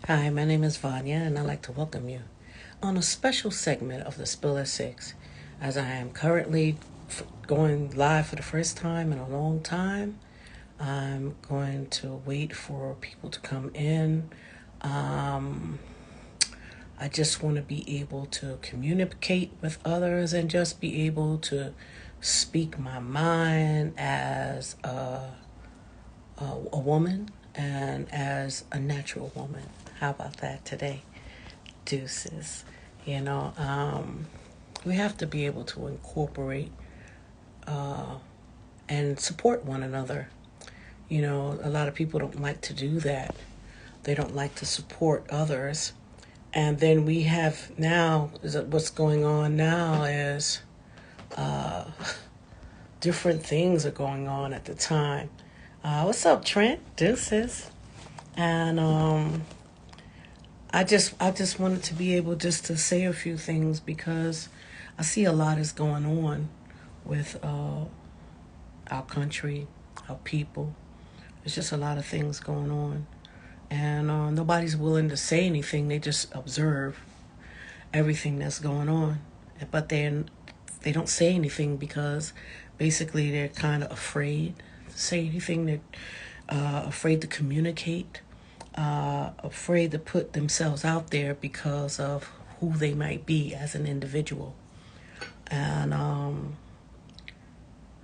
Hi, my name is Vanya, and I'd like to welcome you on a special segment of the Spill at 6, as I am currently going live for the first time in a long time. I'm going to wait for people to come in. Um, I just want to be able to communicate with others and just be able to speak my mind as a woman and as a natural woman. How about that today? Deuces. You know, we have to be able to incorporate and support one another. You know, a lot of people don't like to do that. They don't like to support others. And then we have now, what's going on now is different things are going on at the time. What's up, Trent? Deuces. And I just wanted to be able just to say a few things because I see a lot is going on with our country, our people. There's just a lot of things going on, and nobody's willing to say anything. They just observe everything that's going on, but they don't say anything because basically they're kind of afraid to say anything. They're afraid to communicate, afraid to put themselves out there because of who they might be as an individual. And I'm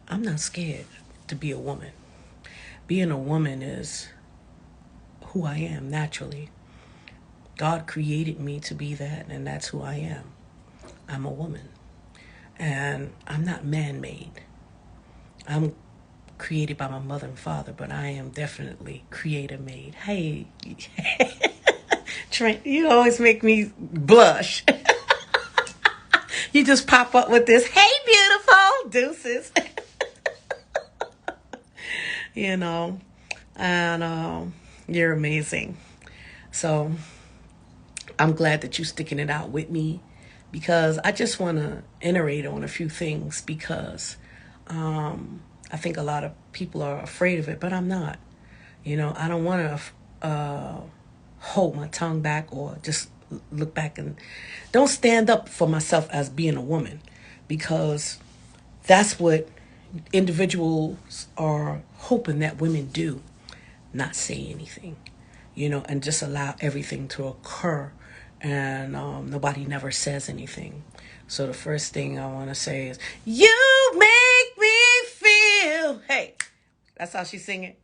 not scared to be a woman. Being a woman is who I am naturally. God created me to be that, and that's who I am. I'm a woman. And I'm not man made. I'm created by my mother and father, but I am definitely creator made. Hey, Trent, you always make me blush. You just pop up with this, hey, beautiful, deuces. you know, and you're amazing. So I'm glad that you're sticking it out with me because I just want to iterate on a few things because I think a lot of people are afraid of it, but I'm not. You know, I don't want to hold my tongue back or just look back and don't stand up for myself as being a woman because that's what individuals are hoping that women do, not say anything, and just allow everything to occur, and nobody never says anything. So the first thing I want to say is, you make me feel, hey, that's how she's singing.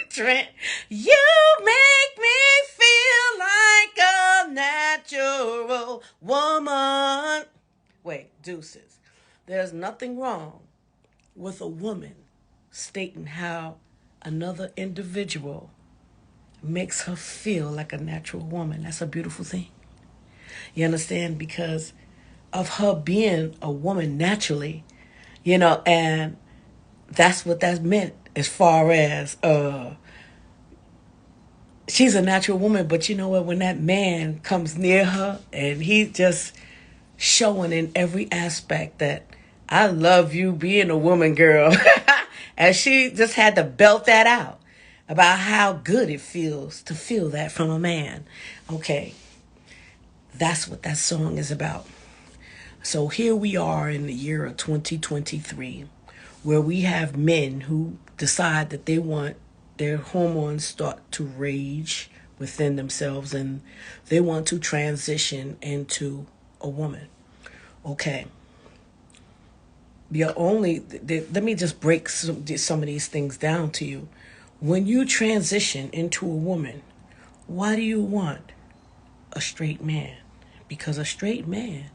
Trent, you make me feel like a natural woman. Wait, deuces. There's nothing wrong with a woman stating how another individual makes her feel like a natural woman. That's a beautiful thing. You understand? Because of her being a woman naturally, and that's what that meant as far as she's a natural woman, but you know what? When that man comes near her and he just showing in every aspect that I love you being a woman, girl. And she just had to belt that out about how good it feels to feel that from a man. Okay, that's what that song is about. So here we are in the year of 2023, where we have men who decide that they want their hormones start to rage within themselves and they want to transition into a woman. Okay. Let me just break some of these things down to you. When you transition into a woman, why do you want a straight man? Because a straight man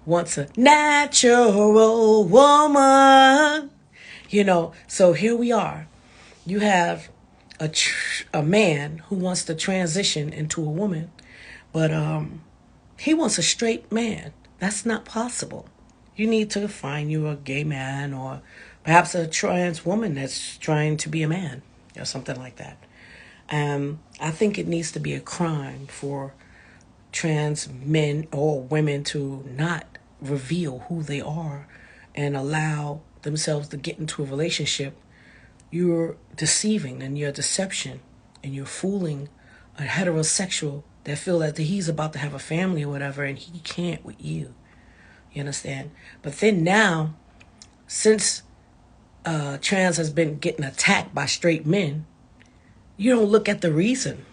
wants a natural woman. So here we are. You have a man who wants to transition into a woman, but he wants a straight man. That's not possible. You need to find you a gay man or perhaps a trans woman that's trying to be a man or something like that. I think it needs to be a crime for trans men or women to not reveal who they are and allow themselves to get into a relationship. You're deceiving and you're deception and you're fooling a heterosexual that feel that he's about to have a family or whatever, and he can't with you. You understand? But then now, since trans has been getting attacked by straight men, you don't look at the reason.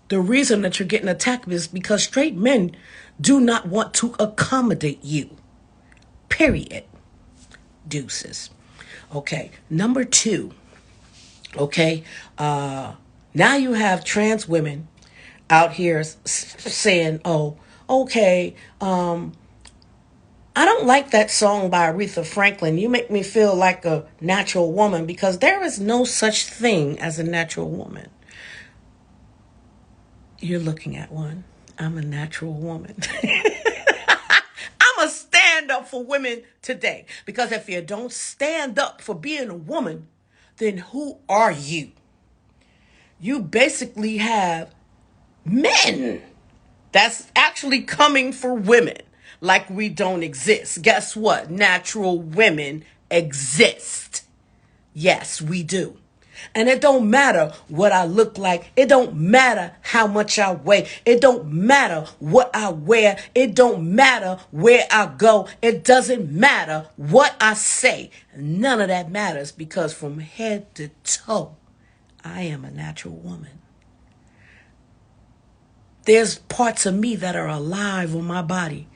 The reason that you're getting attacked is because straight men do not want to accommodate you. Period. Deuces. Okay. Number 2. Okay. Now you have trans women out here saying, oh, okay, I don't like that song by Aretha Franklin. You make me feel like a natural woman, because there is no such thing as a natural woman. You're looking at one. I'm a natural woman. I'm a stand up for women today. Because if you don't stand up for being a woman, then who are you? You basically have men that's actually coming for women like we don't exist. Guess what? Natural women exist. Yes, we do. And it don't matter what I look like. It don't matter how much I weigh. It don't matter what I wear. It don't matter where I go. It doesn't matter what I say. None of that matters, because from head to toe, I am a natural woman. There's parts of me that are alive on my body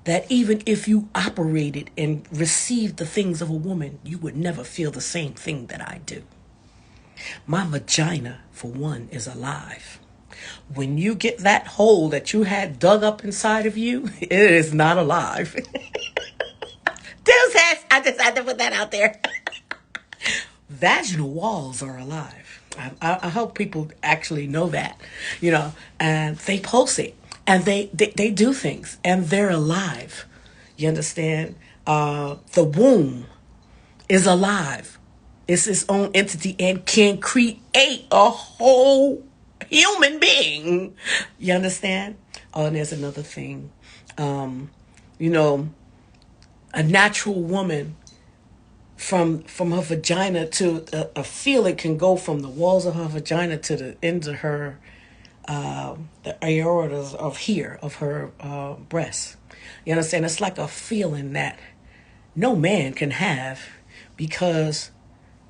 that even if you operated and received the things of a woman, you would never feel the same thing that I do. My vagina, for one, is alive. When you get that hole that you had dug up inside of you, it is not alive. I just had to put that out there. Vaginal walls are alive. I hope people actually know that, and they pulsate and they do things and they're alive. You understand? The womb is alive. It's its own entity and can create a whole human being. You understand? Oh, and there's another thing. A natural woman, from her vagina to a feeling can go from the walls of her vagina to the ends of her the aortas of her breast. You understand? It's like a feeling that no man can have, because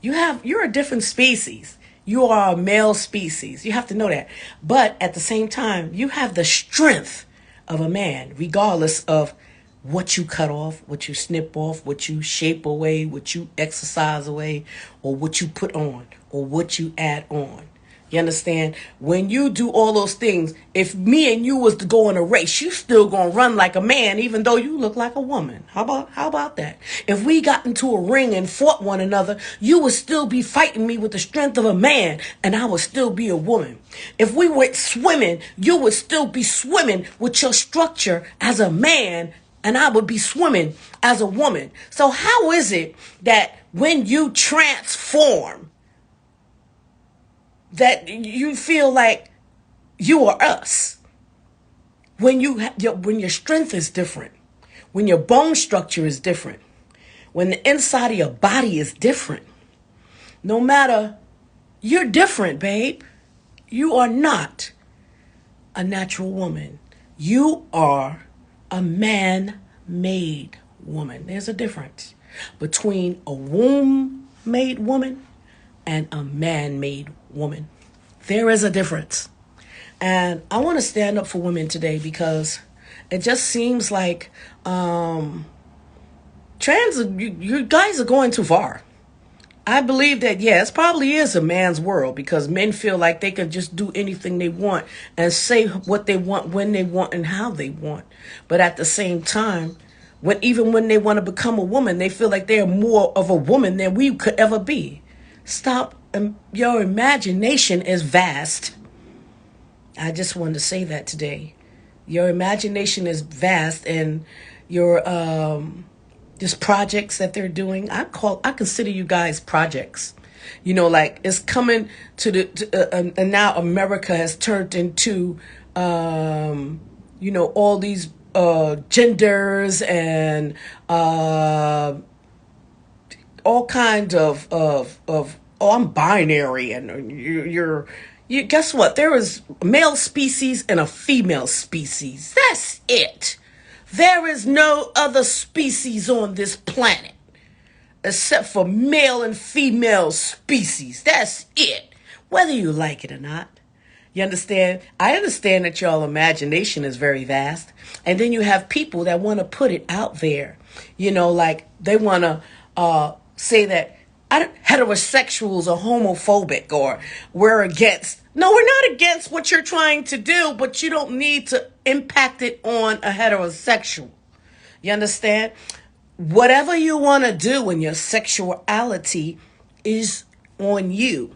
you're a different species. You are a male species. You have to know that. But at the same time, you have the strength of a man, regardless of what you cut off, what you snip off, what you shape away, what you exercise away, or what you put on, or what you add on. You understand? When you do all those things, if me and you was to go in a race, you still gonna run like a man, even though you look like a woman. How about that? If we got into a ring and fought one another, you would still be fighting me with the strength of a man, and I would still be a woman. If we went swimming, you would still be swimming with your structure as a man, and I would be swimming as a woman. So how is it that when you transform, that you feel like you are us? When when your strength is different, when your bone structure is different, when the inside of your body is different, no matter, you're different, babe. You are not a natural woman. You are a man-made woman. There's a difference between a womb-made woman and a man-made woman. There is a difference. And I want to stand up for women today, because it just seems like trans, you guys are going too far. I believe that, yes, probably is a man's world, because men feel like they can just do anything they want and say what they want, when they want, and how they want. But at the same time, even when they want to become a woman, they feel like they're more of a woman than we could ever be. Stop. Your imagination is vast. I just wanted to say that today. Your imagination is vast, and your just projects that they're doing, I consider you guys projects. Like, it's coming and now America has turned into all these genders and all kinds of I'm binary, and you're You guess what? There is a male species and a female species. That's it. There is no other species on this planet except for male and female species. That's it. Whether you like it or not. You understand? I understand that y'all imagination is very vast. And then you have people that want to put it out there. Like they want to say that heterosexuals are homophobic or we're against. No, we're not against what you're trying to do, but you don't need to impact it on a heterosexual. You understand? Whatever you want to do in your sexuality is on you.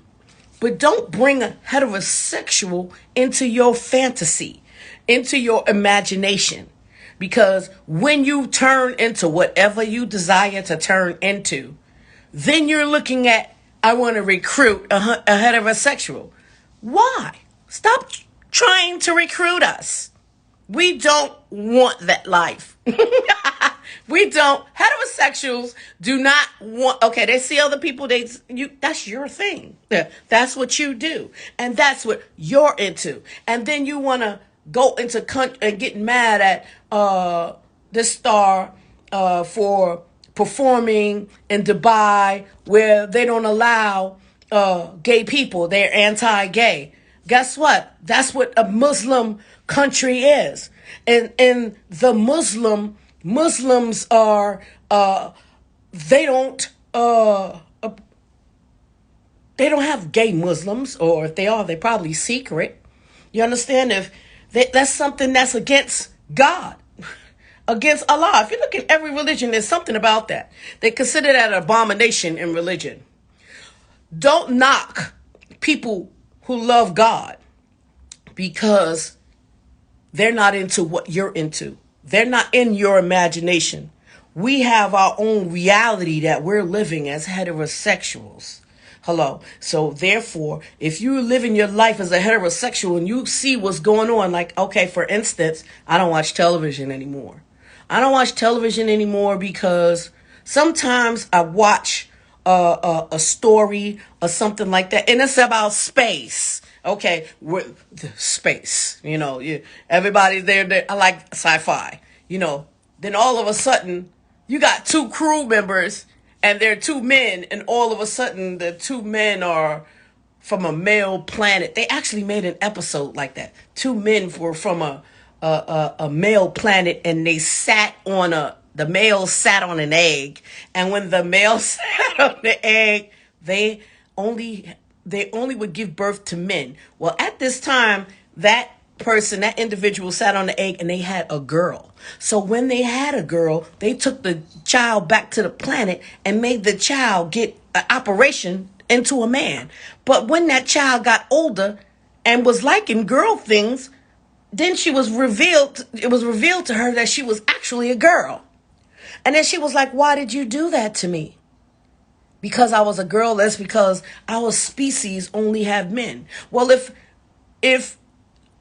But don't bring a heterosexual into your fantasy, into your imagination. Because when you turn into whatever you desire to turn into, then you're looking at, I want to recruit a heterosexual. Why? Stop trying to recruit us. We don't want that life. We don't. Heterosexuals do not want. Okay, they see other people. That's your thing. Yeah, that's what you do, and that's what you're into. And then you want to go into and get mad at this star for performing in Dubai where they don't allow gay people. They're anti-gay. Guess what? That's what a Muslim country is. And in the Muslims are they don't have gay Muslims, or if they are, they're probably secret. You understand? If that's something that's against God, against Allah. If you look at every religion, there's something about that. They consider that an abomination in religion. Don't knock people who love God because they're not into what you're into. They're not in your imagination. We have our own reality that we're living as heterosexuals. Hello. So therefore, if you're living your life as a heterosexual and you see what's going on, like, okay, for instance, I don't watch television anymore. I don't watch television anymore because sometimes I watch a story or something like that, and it's about space. Okay, space. Everybody's there. I like sci-fi. Then all of a sudden, you got two crew members, and they're two men, and all of a sudden, the two men are from a male planet. They actually made an episode like that. Two men were from a male planet, and they the male sat on an egg, and when the male sat on the egg, they only would give birth to men. Well, at this time, that individual sat on the egg and they had a girl. So when they had a girl, they took the child back to the planet and made the child get an operation into a man. But when that child got older and was liking girl things, then it was revealed to her that she was actually a girl. And then she was like, why did you do that to me? Because I was a girl. That's because our species only have men. Well, if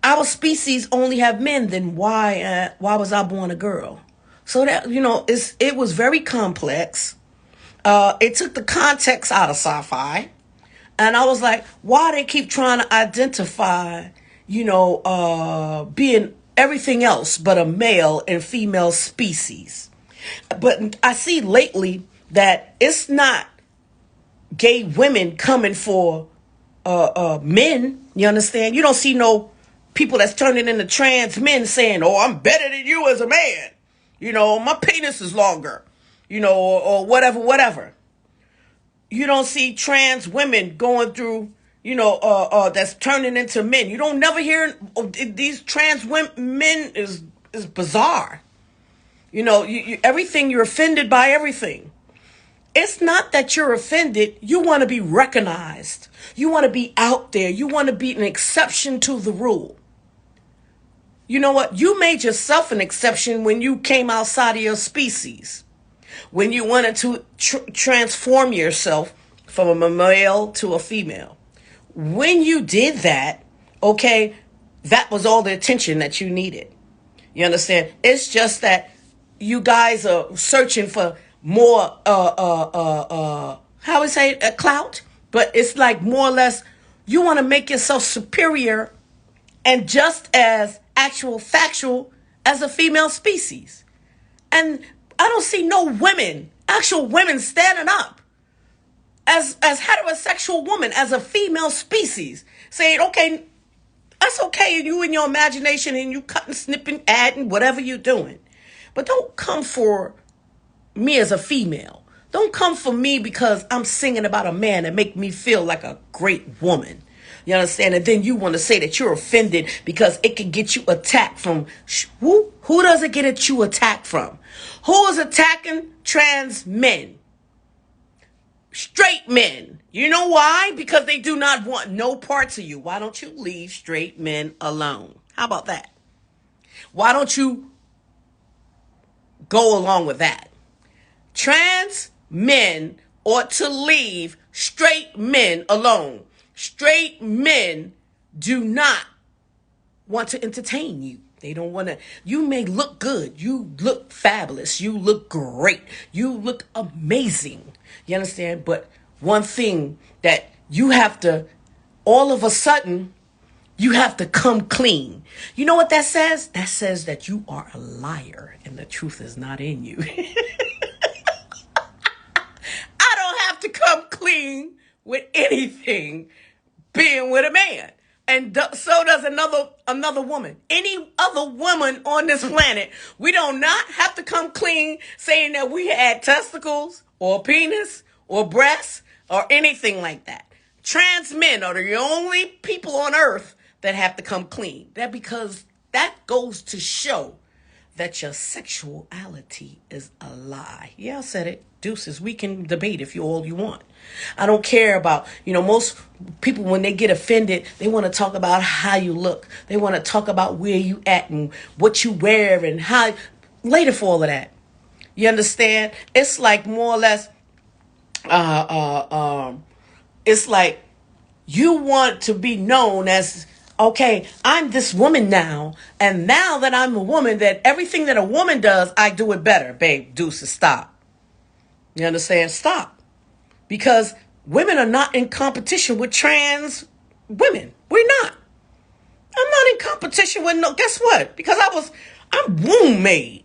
our species only have men, then why was I born a girl? So that, it was very complex. It took the context out of sci-fi. And I was like, why they keep trying to identify, being everything else but a male and female species. But I see lately that it's not gay women coming for men. You understand? You don't see no people that's turning into trans men saying, oh, I'm better than you as a man. My penis is longer, or whatever. You don't see trans women going through, that's turning into men. You don't never hear these trans men is bizarre. Everything, you're offended by everything. It's not that you're offended. You want to be recognized. You want to be out there. You want to be an exception to the rule. You know what? You made yourself an exception when you came outside of your species. When you wanted to transform yourself from a male to a female. When you did that, okay, that was all the attention that you needed. You understand? It's just that you guys are searching for more, how would say, clout? But it's like more or less, You want to make yourself superior and just as actual factual as a female species. And I don't see no women, actual women standing up as heterosexual women, as a female species, saying, okay, that's okay, you in your imagination and you cutting, snipping, adding, whatever you're doing. But don't come for me as a female. Don't come for me because I'm singing about a man that make me feel like a great woman. You understand? And then you want to say that you're offended because it can get you attacked from who? Who does it get you attacked from? Who is attacking trans men? Straight men. You know why? Because they do not want no parts of you. Why don't you leave straight men alone? How about that? Why don't you go along with that? Trans men ought to leave straight men alone. Straight men do not want to entertain you. They don't want to. You may look good. You look fabulous. You look great. You look amazing. You understand? But one thing that you have to, all of a sudden, you have to come clean. You know what that says? That says that you are a liar and the truth is not in you. I don't have to come clean with anything being with a man. And so does another woman. Any other woman on this planet. We do not have to come clean saying that we had testicles or penis or breasts or anything like that. Trans men are the only people on earth that have to come clean. That because that goes to show that your sexuality is a lie. Yeah, I said it. Deuces. We can debate if you all you want. I don't care about, most people when they get offended, they want to talk about how you look. They want to talk about where you at and what you wear and how. Later for all of that. You understand? It's like more or less, it's like you want to be known as, okay, I'm this woman now. And now that I'm a woman, that everything that a woman does, I do it better. Babe, deuces, stop. You understand? Stop. Because women are not in competition with trans women. We're not. I'm not in competition with guess what? Because I'm womb made.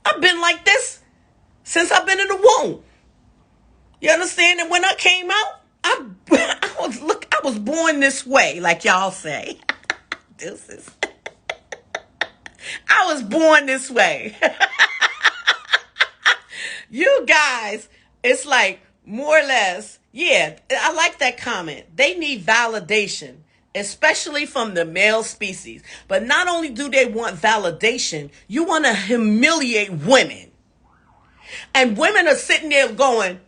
I've been like this since I've been in the womb. You understand? And when I came out, I was born this way, like y'all say. Deuces. I was born this way. You guys, it's like more or less, yeah, I like that comment. They need validation, especially from the male species. But not only do they want validation, you want to humiliate women. And women are sitting there going,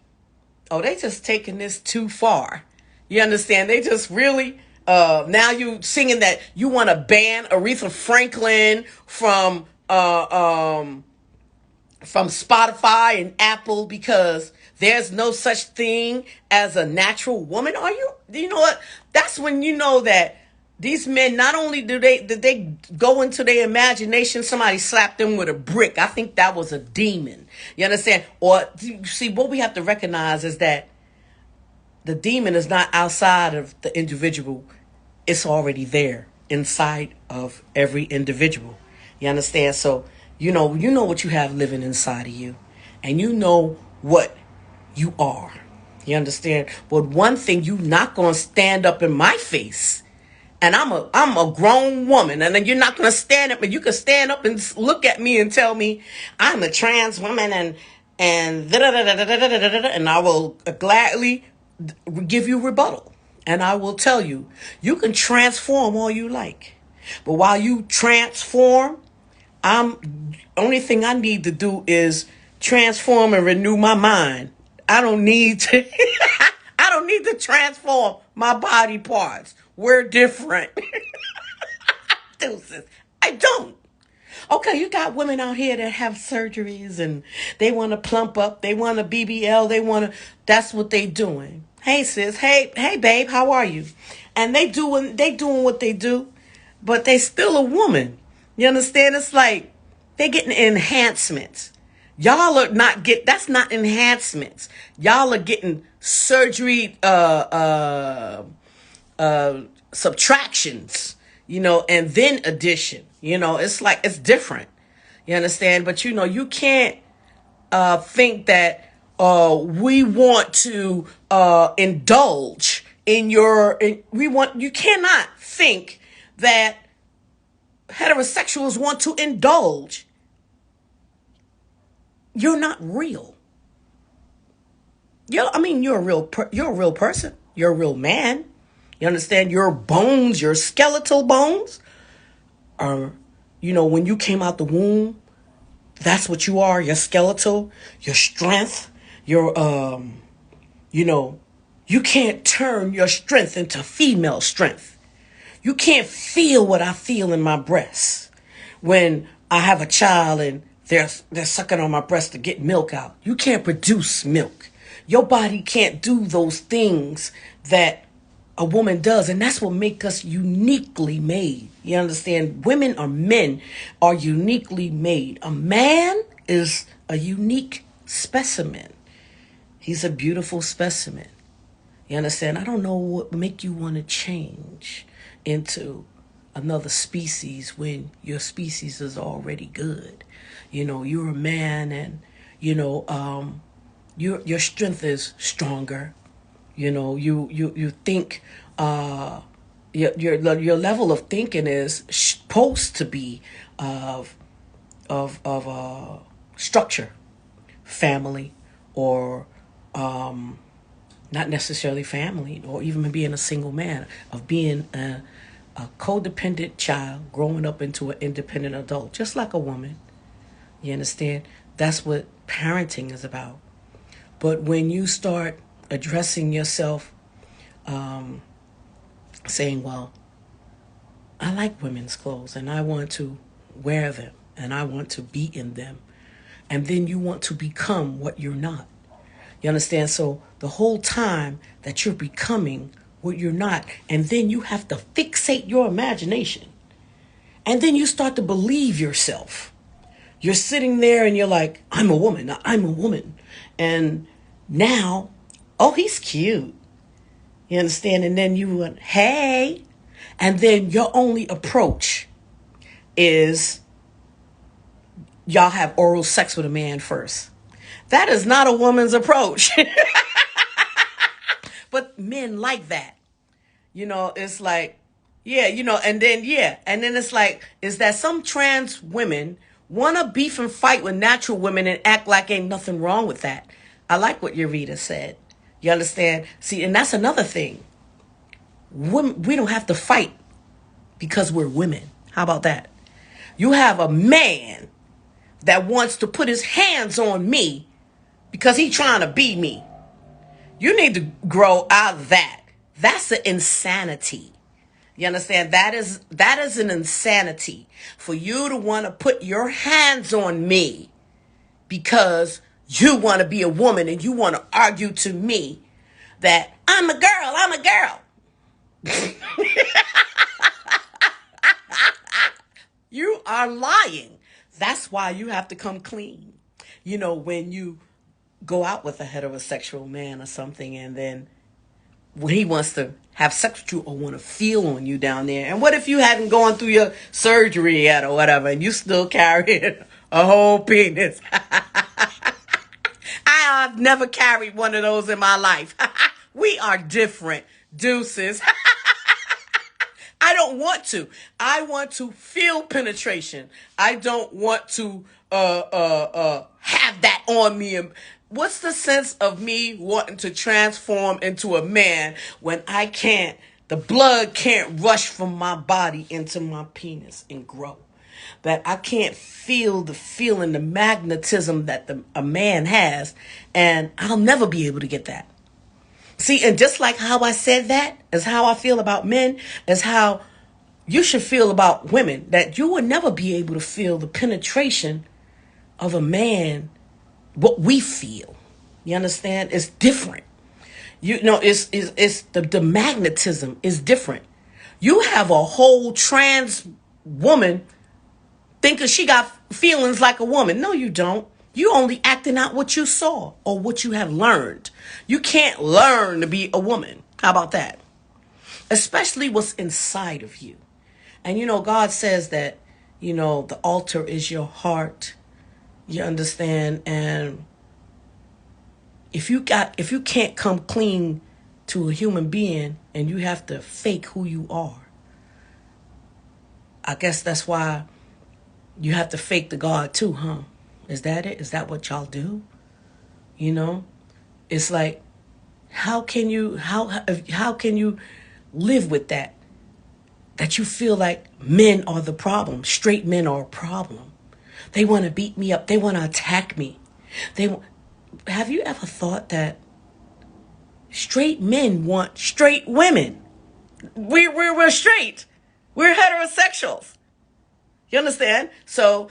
oh, they just taking this too far. You understand? They just really, now you singing that you want to ban Aretha Franklin from Spotify and Apple because there's no such thing as a natural woman. You know what? That's when you know that these men, not only did they go into their imagination, somebody slapped them with a brick. I think that was a demon. You understand? Or see, what we have to recognize is that the demon is not outside of the individual. It's already there inside of every individual. You understand? So, you know what you have living inside of you, and you know what you are. You understand? But one thing, you not gonna stand up in my face, and I'm a grown woman, and then you're not gonna stand up, and you can stand up and look at me and tell me I'm a trans woman and and I will gladly give you rebuttal, and I will tell you you can transform all you like, but while you transform, only thing I need to do is transform and renew my mind. I don't need to I don't need to transform my body parts. We're different. Deuces. I don't. Okay, you got women out here that have surgeries and they want to plump up, they want a BBL, that's what they doing. Hey sis, hey babe, how are you? And they doing what they do, but they still a woman. You understand? It's like they getting enhancements. Y'all are that's not enhancements. Y'all are getting surgery, subtractions, and then addition. It's like it's different. You understand? But you can't think that we want to indulge in you cannot think that heterosexuals want to indulge. You're not real. You're you're a real person. You're a real man. You understand? Your bones, your skeletal bones are, when you came out the womb, that's what you are. Your skeletal, your strength, you can't turn your strength into female strength. You can't feel what I feel in my breasts when I have a child and they're sucking on my breast to get milk out. You can't produce milk. Your body can't do those things that a woman does, and that's what makes us uniquely made. You understand? Women or men are uniquely made. A man is a unique specimen. He's a beautiful specimen. You understand? I don't know what make you want to change into another species when your species is already good. You're a man, and your strength is stronger. You think your level of thinking is supposed to be of structure, family, or not necessarily family, or even being a single man, of being a codependent child growing up into an independent adult, just like a woman. You understand? That's what parenting is about. But when you start addressing yourself, saying, well, I like women's clothes and I want to wear them and I want to be in them, and then you want to become what you're not. You understand? So the whole time that you're becoming what you're not, and then you have to fixate your imagination, and then you start to believe yourself. You're sitting there and you're like, I'm a woman. I'm a woman. And now, oh, he's cute. You understand? And then you went, hey. And then your only approach is y'all have oral sex with a man first. That is not a woman's approach. But men like that. It's like, yeah, and then, And then it's like, is that some trans women want to beef and fight with natural women and act like ain't nothing wrong with that. I like what Eureka said. You understand? See, and that's another thing. We don't have to fight because we're women. How about that? You have a man that wants to put his hands on me because he's trying to be me. You need to grow out of that. That's an insanity. You understand? That is an insanity for you to want to put your hands on me because you want to be a woman and you want to argue to me that I'm a girl. You are lying. That's why you have to come clean. When you go out with a heterosexual man or something, and then when he wants to have sex with you or want to feel on you down there, and what if you hadn't gone through your surgery yet or whatever, and you still carry a whole penis? I've never carried one of those in my life. We are different. Deuces. I don't want to. I want to feel penetration. I don't want to have that on me. And what's the sense of me wanting to transform into a man when the blood can't rush from my body into my penis and grow? That I can't feel the feeling, the magnetism that a man has, and I'll never be able to get that. See, and just like how I said that is how I feel about men, is how you should feel about women, that you will never be able to feel the penetration of a man, what we feel. You understand? It's different. It's the magnetism is different. You have a whole trans woman thinking she got feelings like a woman. No, you don't. You only acting out what you saw or what you have learned. You can't learn to be a woman. How about that? especially what's inside of you. And God says that, the altar is your heart. You understand? And if you can't come clean to a human being and you have to fake who you are, I guess that's why you have to fake the God too, huh? Is that it? Is that what y'all do? It's like, how can you live with that? That you feel like men are the problem. Straight men are a problem. They want to beat me up. They want to attack me. Have you ever thought that straight men want straight women? We're straight. We're heterosexuals. You understand? So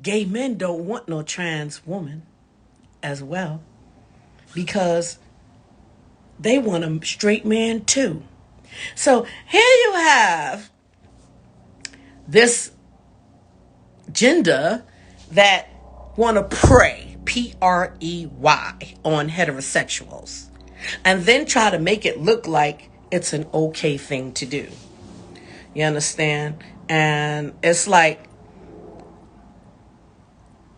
gay men don't want no trans woman as well, because they want a straight man too. So here you have this gender that want to prey, Prey, on heterosexuals, and then try to make it look like it's an okay thing to do. You understand? And it's like,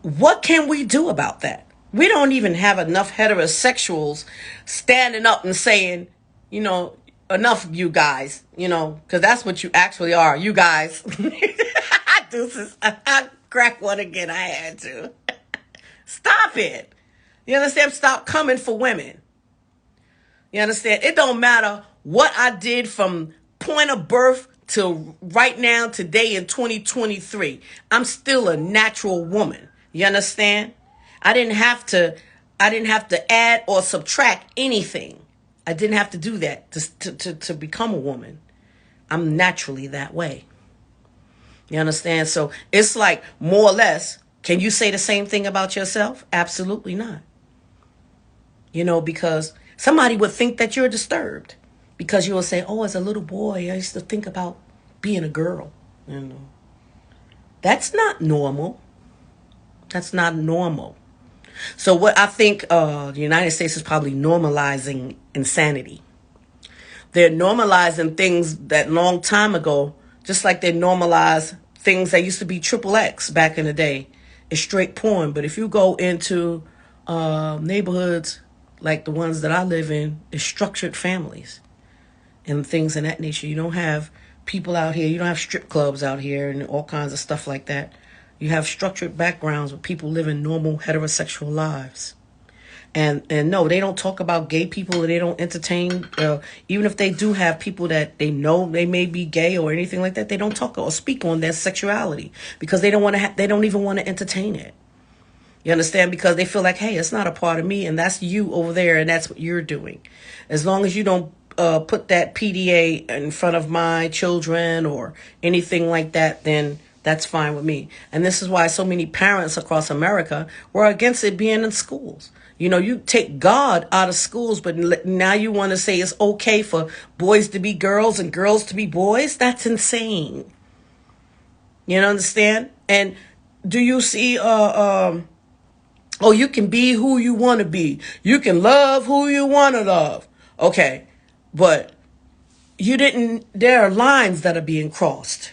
what can we do about that? We don't even have enough heterosexuals standing up and saying, enough, you guys, because that's what you actually are, you guys. Deuces. I crack one again. I had to. Stop it. You understand? Stop coming for women. You understand? It don't matter what I did from point of birth to right now, today in 2023. I'm still a natural woman. You understand? I didn't have to add or subtract anything. I didn't have to do that to become a woman. I'm naturally that way. You understand? So it's like, more or less, can you say the same thing about yourself? Absolutely not. Because somebody would think that you're disturbed, because you will say, oh, as a little boy, I used to think about being a girl. That's not normal. That's not normal. So what I think the United States is probably normalizing insanity. They're normalizing things that long time ago, just like they normalize things that used to be triple X back in the day. It's straight porn. But if you go into neighborhoods like the ones that I live in, it's structured families and things of that nature. You don't have people out here. You don't have strip clubs out here and all kinds of stuff like that. You have structured backgrounds with people living normal heterosexual lives. And no, they don't talk about gay people, or they don't entertain. Even if they do have people that they know they may be gay or anything like that, they don't talk or speak on their sexuality, because they don't want to. They don't even want to entertain it. You understand? Because they feel like, hey, it's not a part of me, and that's you over there, and that's what you're doing. As long as you don't put that PDA in front of my children or anything like that, then that's fine with me. And this is why so many parents across America were against it being in schools. You take God out of schools, but now you want to say it's okay for boys to be girls and girls to be boys? That's insane. You understand? And do you see, oh, you can be who you want to be. You can love who you want to love. Okay. But there are lines that are being crossed.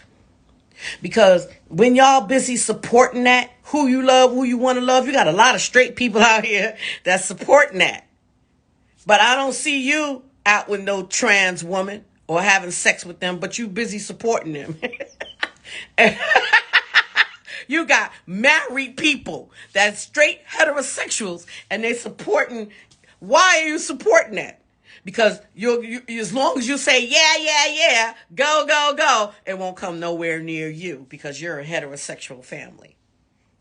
Because when y'all busy supporting that, who you love, who you want to love, you got a lot of straight people out here that's supporting that. But I don't see you out with no trans woman or having sex with them, but you busy supporting them. You got married people that's straight heterosexuals, and they supporting. Why are you supporting that? Because you as long as you say, yeah, go, it won't come nowhere near you, because you're a heterosexual family.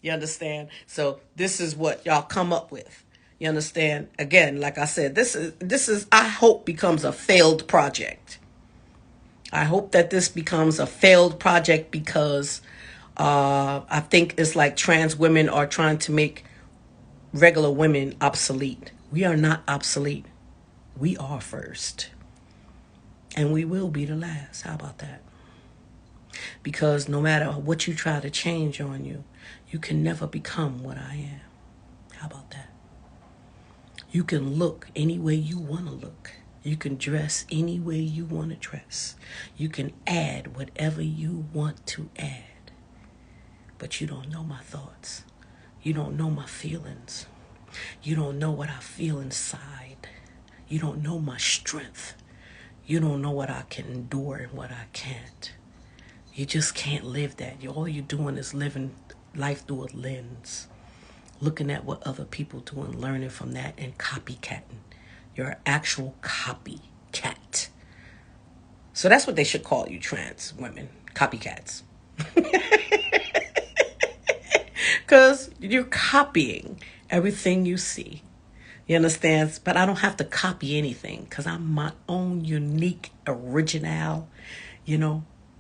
You understand? So this is what y'all come up with. You understand? Again, like I said, this is I hope becomes a failed project. I hope that this becomes a failed project, because I think it's like trans women are trying to make regular women obsolete. We are not obsolete. We are first. And we will be the last. How about that? Because no matter what you try to change on you, you can never become what I am. How about that? You can look any way you want to look. You can dress any way you want to dress. You can add whatever you want to add. But you don't know my thoughts. You don't know my feelings. You don't know what I feel inside. You don't know my strength. You don't know what I can endure and what I can't. You just can't live that. All you're doing is living life through a lens, looking at what other people do and learning from that and copycatting. You're an actual copycat. So that's what they should call you, trans women, copycats. Because you're copying everything you see. You understand? But I don't have to copy anything because I'm my own unique, original,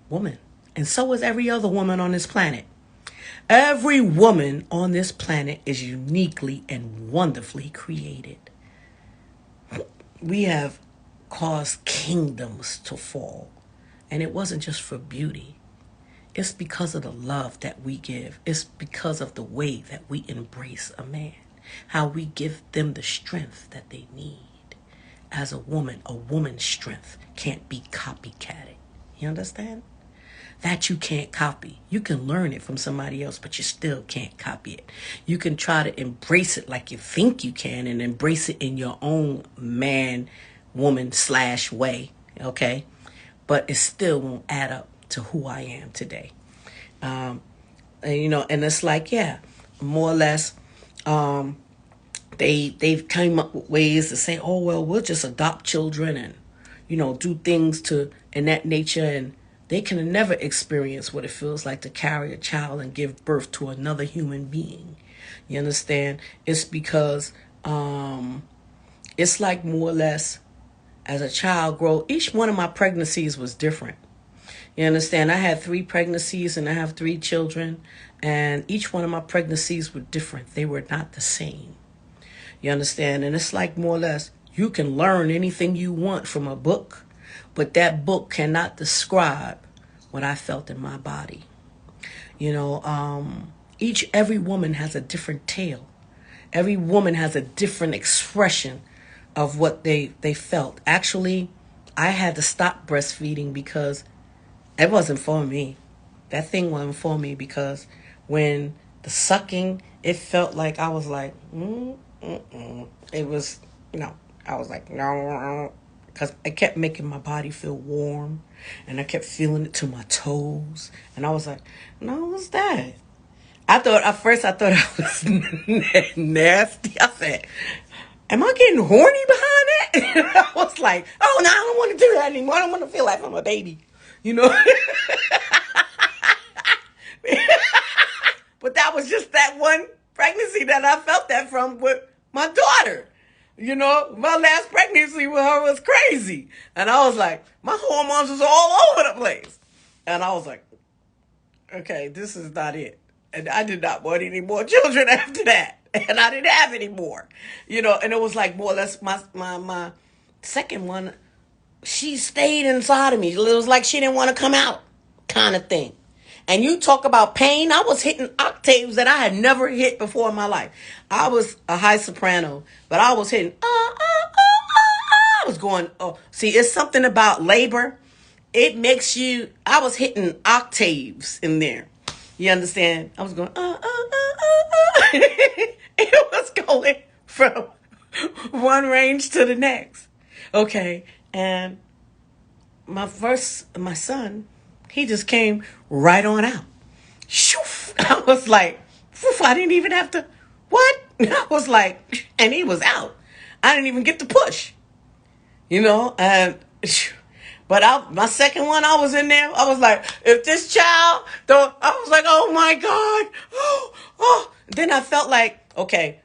woman. And so is every other woman on this planet. Every woman on this planet is uniquely and wonderfully created. We have caused kingdoms to fall. And it wasn't just for beauty. It's because of the love that we give. It's because of the way that we embrace a man. How we give them the strength that they need. As a woman's strength can't be copycatted. You understand? That you can't copy. You can learn it from somebody else, but you still can't copy it. You can try to embrace it like you think you can and embrace it in your own man, woman / way, okay? But it still won't add up to who I am today. And it's like, more or less, they've came up with ways to say, oh, well, we'll just adopt children and, do things in that nature, and they can never experience what it feels like to carry a child and give birth to another human being. You understand? It's because it's like more or less as a child grow, each one of my pregnancies was different. You understand? I had 3 pregnancies and I have 3 children, and each one of my pregnancies were different. They were not the same. You understand? And it's like more or less, you can learn anything you want from a book, but that book cannot describe what I felt in my body. Every woman has a different tale. Every woman has a different expression of what they felt. Actually, I had to stop breastfeeding because it wasn't for me. That thing wasn't for me because when the sucking, it felt like I was like, It was, I was like, no, because it kept making my body feel warm, and I kept feeling it to my toes, and I was like, no, what's that? At first I thought I was nasty. I said, am I getting horny behind that? I was like, oh, no, I don't want to do that anymore. I don't want to feel like I'm a baby, But that was just that one pregnancy that I felt that from with my daughter. My last pregnancy with her was crazy. And I was like, my hormones was all over the place. And I was like, okay, this is not it. And I did not want any more children after that. And I didn't have any more. And it was like more or less my second one, she stayed inside of me. It was like she didn't want to come out kind of thing. And you talk about pain, I was hitting octaves that I had never hit before in my life. I was a high soprano, but I was hitting, I was going, oh, see, it's something about labor. It makes you, I was hitting octaves in there. You understand? I was going, It was going from one range to the next. Okay. And my son, he just came right on out. Shoof. I was like, I didn't even have to, what? I was like, and he was out. I didn't even get to push, and, but my second one, I was in there. I was like, if this child don't, I was like, oh my God. Oh. Then I felt like, okay,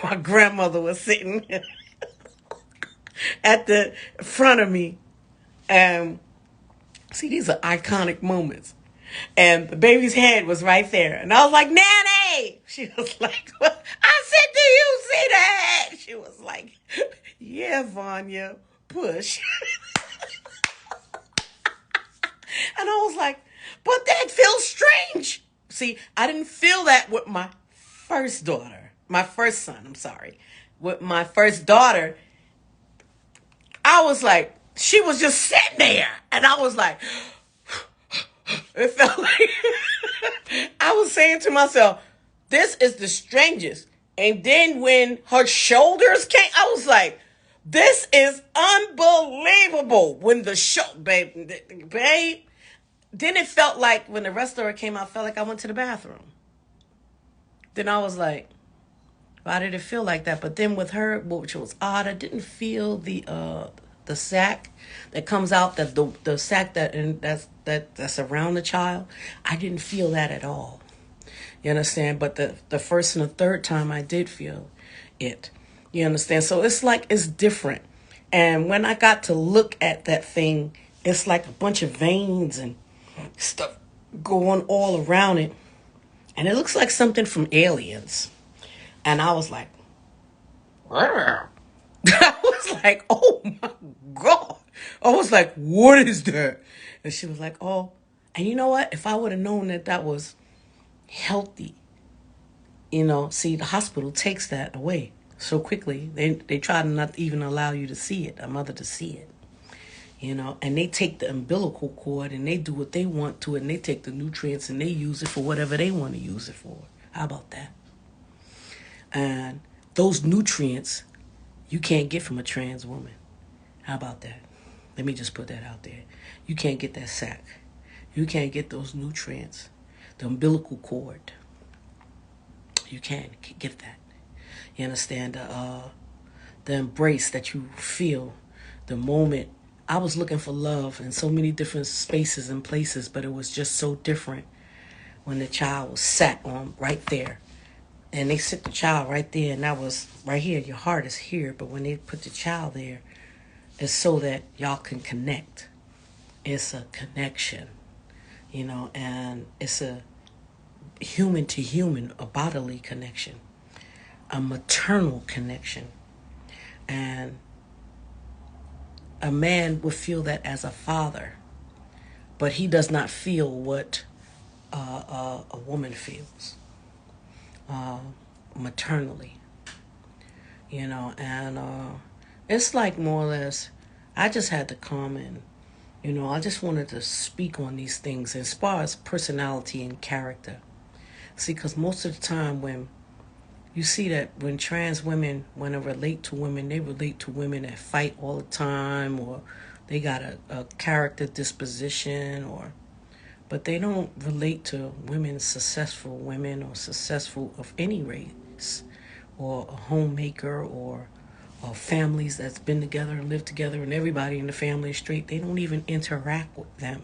my grandmother was sitting at the front of me. And see, these are iconic moments. And the baby's head was right there. And I was like, Nanny! She was like, what? I said, do you see that? She was like, yeah, Vanya, push. And I was like, but that feels strange. See, I didn't feel that with my first son, I'm sorry. With my first daughter, I was like, she was just sitting there. And I was like, it felt like I was saying to myself, this is the strangest. And then when her shoulders came, I was like, this is unbelievable. When the babe, then it felt like when the rest of her came out, I felt like I went to the bathroom. Then I was like, why did it feel like that? But then with her, which was odd, I didn't feel the sac that comes out, that the sac that's around the child. I didn't feel that at all. You understand? But the first and the third time I did feel it. You understand? So it's like it's different. And when I got to look at that thing, it's like a bunch of veins and stuff going all around it. And it looks like something from Aliens. And I was like, I was like, oh my God. I was like, what is that? And she was like, oh. And you know what? If I would have known that that was healthy, see, the hospital takes that away so quickly. They try to not even allow you to see it, a mother to see it. And they take the umbilical cord and they do what they want to it, and they take the nutrients and they use it for whatever they want to use it for. How about that? And those nutrients you can't get from a trans woman. How about that? Let me just put that out there. You can't get that sac. You can't get those nutrients. The umbilical cord. You can't get that. You understand? The embrace that you feel the moment. I was looking for love in so many different spaces and places, but it was just so different when the child was sat on right there. And they sit the child right there, and that was right here. Your heart is here, but when they put the child there, it's so that y'all can connect. It's a connection, and it's a human to human, a bodily connection, a maternal connection. And a man would feel that as a father, but he does not feel what a woman feels maternally, and it's like more or less, I just had to come and, I just wanted to speak on these things as far as personality and character. See, because most of the time when you see that when trans women want to relate to women, they relate to women that fight all the time, or they got a character disposition, but they don't relate to women, successful women, or successful of any race, or a homemaker, or families that's been together and lived together, and everybody in the family is straight. They don't even interact with them.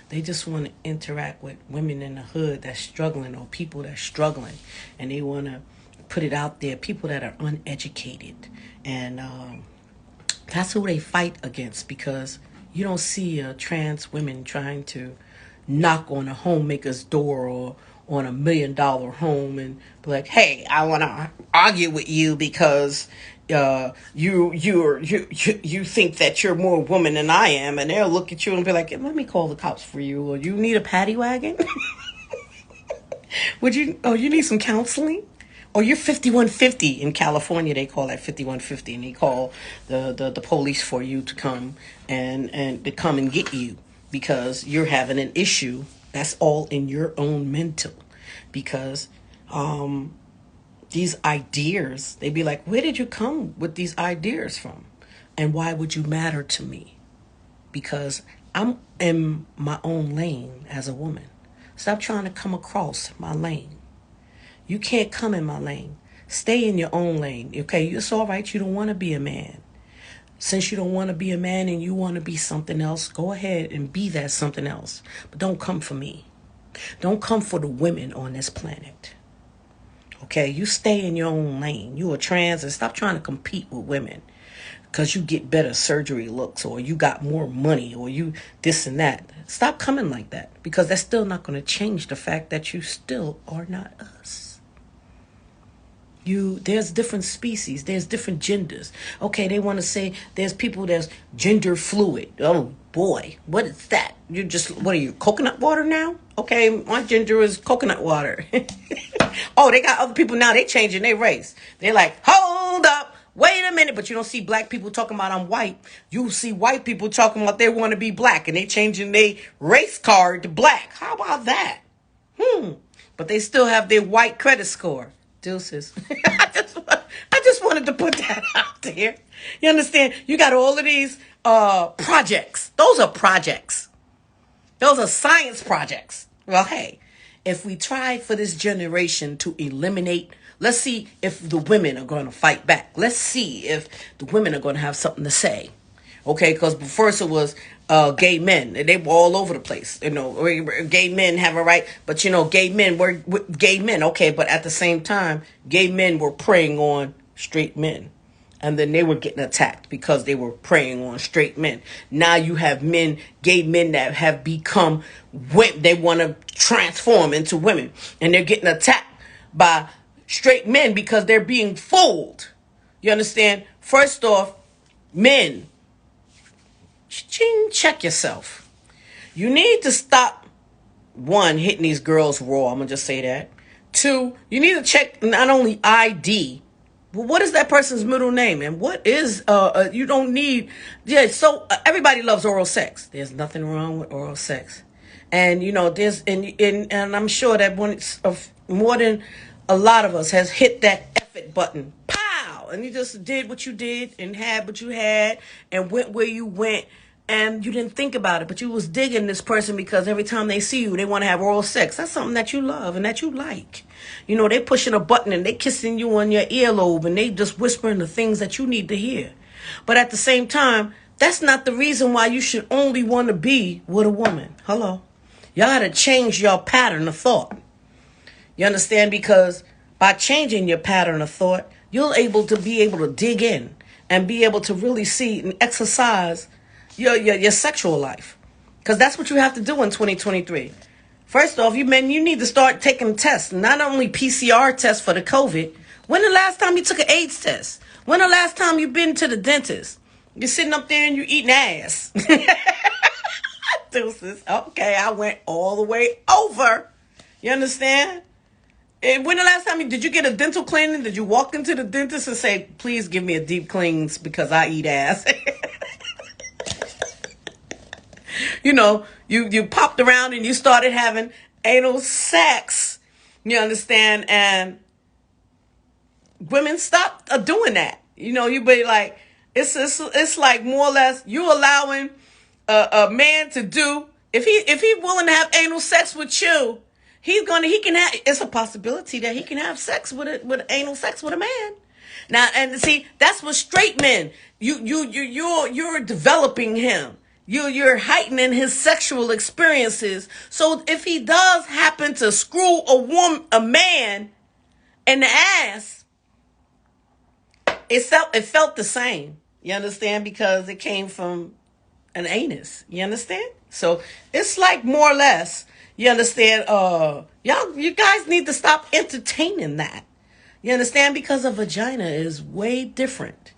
They just want to interact with women in the hood that's struggling, or people that's struggling, and they want to put it out there, people that are uneducated. And that's who they fight against, because you don't see trans women trying to knock on a homemaker's door or on $1 million home and be like, hey, I want to argue with you because you think that you're more woman than I am. And they'll look at you and be like, let me call the cops for you. Or you need a paddy wagon? You need some counseling? Or you're 5150 in California. They call that 5150, and they call the police for you to come and to come and get you because you're having an issue. That's all in your own mental, because these ideas, they be like, where did you come with these ideas from? And why would you matter to me? Because I'm in my own lane as a woman. Stop trying to come across my lane. You can't come in my lane. Stay in your own lane. Okay, it's all right. You don't want to be a man. Since you don't want to be a man and you want to be something else, go ahead and be that something else. But don't come for me. Don't come for the women on this planet. Okay, you stay in your own lane. You are trans, and stop trying to compete with women because you get better surgery looks, or you got more money, or you this and that. Stop coming like that, because that's still not going to change the fact that you still are not us. There's different species, there's different genders. Okay, they want to say there's people that's gender fluid. Oh boy, what is that? What are you, coconut water now? Okay, my gender is coconut water. Oh, they got other people now, they changing their race. They're like, hold up, Wait a minute, but you don't see black people talking about I'm white. You see white people talking about they want to be black and they changing their race card to black. How about that? But they still have their white credit score. Deuces. I just wanted to put that out there. You understand? You got all of these projects. Those are projects. Those are science projects. Well, hey, if we try for this generation to eliminate, let's see if the women are going to fight back. Let's see if the women are going to have something to say. Okay, because first it was gay men, and they were all over the place. You know, gay men have a right, but you know, gay men were gay men. Okay, but at the same time, gay men were preying on straight men. And then they were getting attacked because they were preying on straight men. Now you have men, gay men that have become women. They want to transform into women. And they're getting attacked by straight men because they're being fooled. You understand? First off, men, check yourself. You need to stop, one, hitting these girls raw. I'm going to just say that. Two, you need to check not only ID, well, what is that person's middle name? And what is, you don't need, so everybody loves oral sex. There's nothing wrong with oral sex. And, you know, and I'm sure that more than a lot of us has hit that effort button. Pow! And you just did what you did and had what you had and went where you went. And you didn't think about it, but you was digging this person because every time they see you, they want to have oral sex. That's something that you love and that you like. You know, they pushing a button and they kissing you on your earlobe and they just whispering the things that you need to hear. But at the same time, that's not the reason why you should only want to be with a woman. Hello. Y'all got to change your pattern of thought. You understand? Because by changing your pattern of thought, you'll be able to dig in and be able to really see and exercise your sexual life. Because that's what you have to do in 2023. First off, you need to start taking tests. Not only PCR tests for the COVID. When the last time you took an AIDS test? When the last time you been to the dentist? You're sitting up there and you eating ass. Deuces. Okay, I went all the way over. You understand? And when the last time did you get a dental cleaning? Did you walk into the dentist and say, please give me a deep cleanse because I eat ass? You know, you popped around and you started having anal sex. You understand? And women stopped doing that. You know, you be like, it's like more or less you allowing a man to do, if he willing to have anal sex with you, he can have, it's a possibility that he can have sex with anal sex with a man. Now, and see, that's what straight men, you're developing him. You're heightening his sexual experiences. So if he does happen to screw a man in the ass, it felt the same. You understand? Because it came from an anus. You understand? So it's like more or less, you understand? You guys need to stop entertaining that. You understand? Because a vagina is way different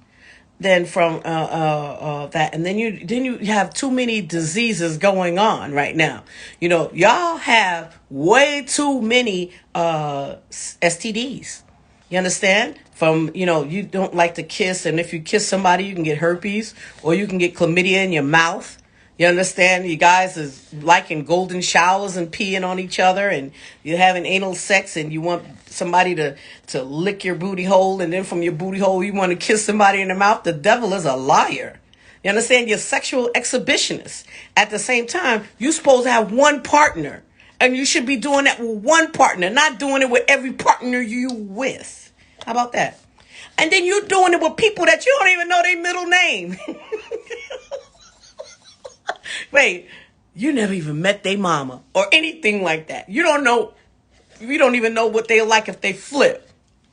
than from that. And then you have too many diseases going on right now. You know, y'all have way too many STDs. You understand? From, you know, you don't like to kiss, and if you kiss somebody, you can get herpes, or you can get chlamydia in your mouth. You understand? You guys is liking golden showers and peeing on each other, and you're having anal sex, and you want somebody to lick your booty hole, and then from your booty hole, you want to kiss somebody in the mouth. The devil is a liar. You understand? You're sexual exhibitionists. At the same time, you're supposed to have one partner, and you should be doing that with one partner, not doing it with every partner you with. How about that? And then you're doing it with people that you don't even know their middle name. Wait, you never even met their mama or anything like that. You don't know. You don't even know what they like if they flip.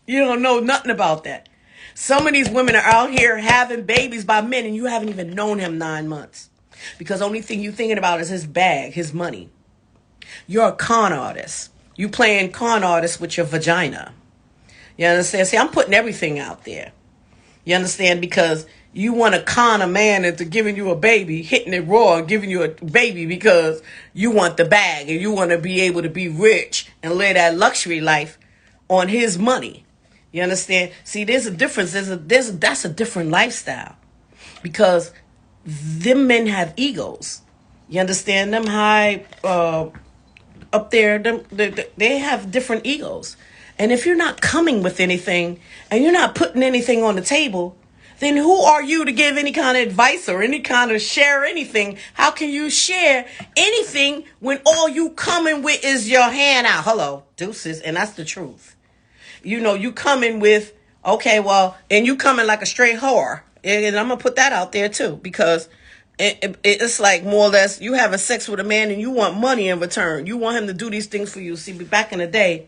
You don't know nothing about that. Some of these women are out here having babies by men and you haven't even known him 9 months. Because the only thing you're thinking about is his bag, his money. You're a con artist. You playing con artist with your vagina. You understand? See, I'm putting everything out there. You understand? Because you want to con a man into giving you a baby, hitting it raw and giving you a baby because you want the bag and you want to be able to be rich and live that luxury life on his money. You understand? See, there's a difference. That's a different lifestyle, because them men have egos. You understand? Them high up there, they have different egos. And if you're not coming with anything and you're not putting anything on the table, then who are you to give any kind of advice or any kind of share anything? How can you share anything when all you coming with is your hand out? Hello, deuces. And that's the truth. You coming with, okay, well, and you coming like a straight whore. And I'm going to put that out there too, because it's like more or less you having sex with a man and you want money in return. You want him to do these things for you. See, back in the day,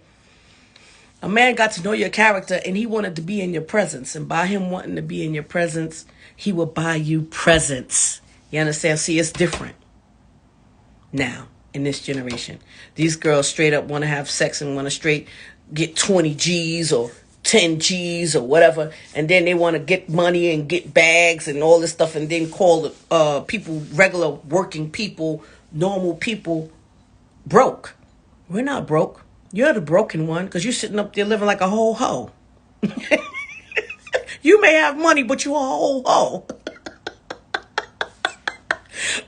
a man got to know your character and he wanted to be in your presence. And by him wanting to be in your presence, he will buy you presents. You understand? See, it's different now in this generation. These girls straight up want to have sex and want to straight get 20 G's or 10 G's or whatever, and then they want to get money and get bags and all this stuff, and then call people, regular working people, normal people, broke. We're not broke. You're the broken one, because you're sitting up there living like a whole hoe. You may have money, but you're a whole hoe.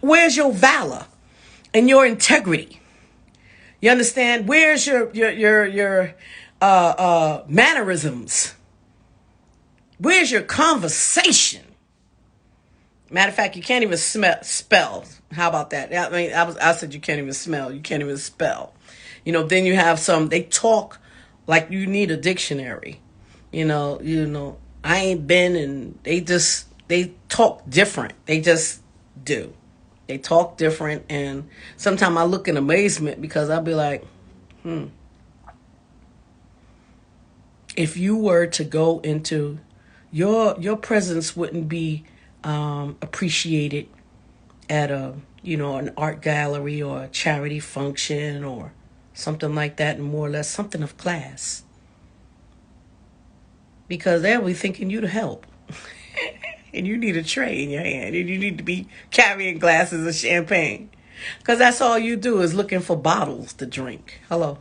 Where's your valor and your integrity? You understand? Where's your mannerisms? Where's your conversation? Matter of fact, you can't even spell. How about that? I mean, I said you can't even smell. You can't even spell. Then you have some, they talk like you need a dictionary. I ain't been, and they talk different. They just do. They talk different, and sometimes I look in amazement, because I'll be like, if you were to go into your presence wouldn't be appreciated at an art gallery or a charity function or something like that, and more or less something of class, because they'll be thinking you to help. And you need a tray in your hand, and you need to be carrying glasses of champagne, because that's all you do is looking for bottles to drink. Hello.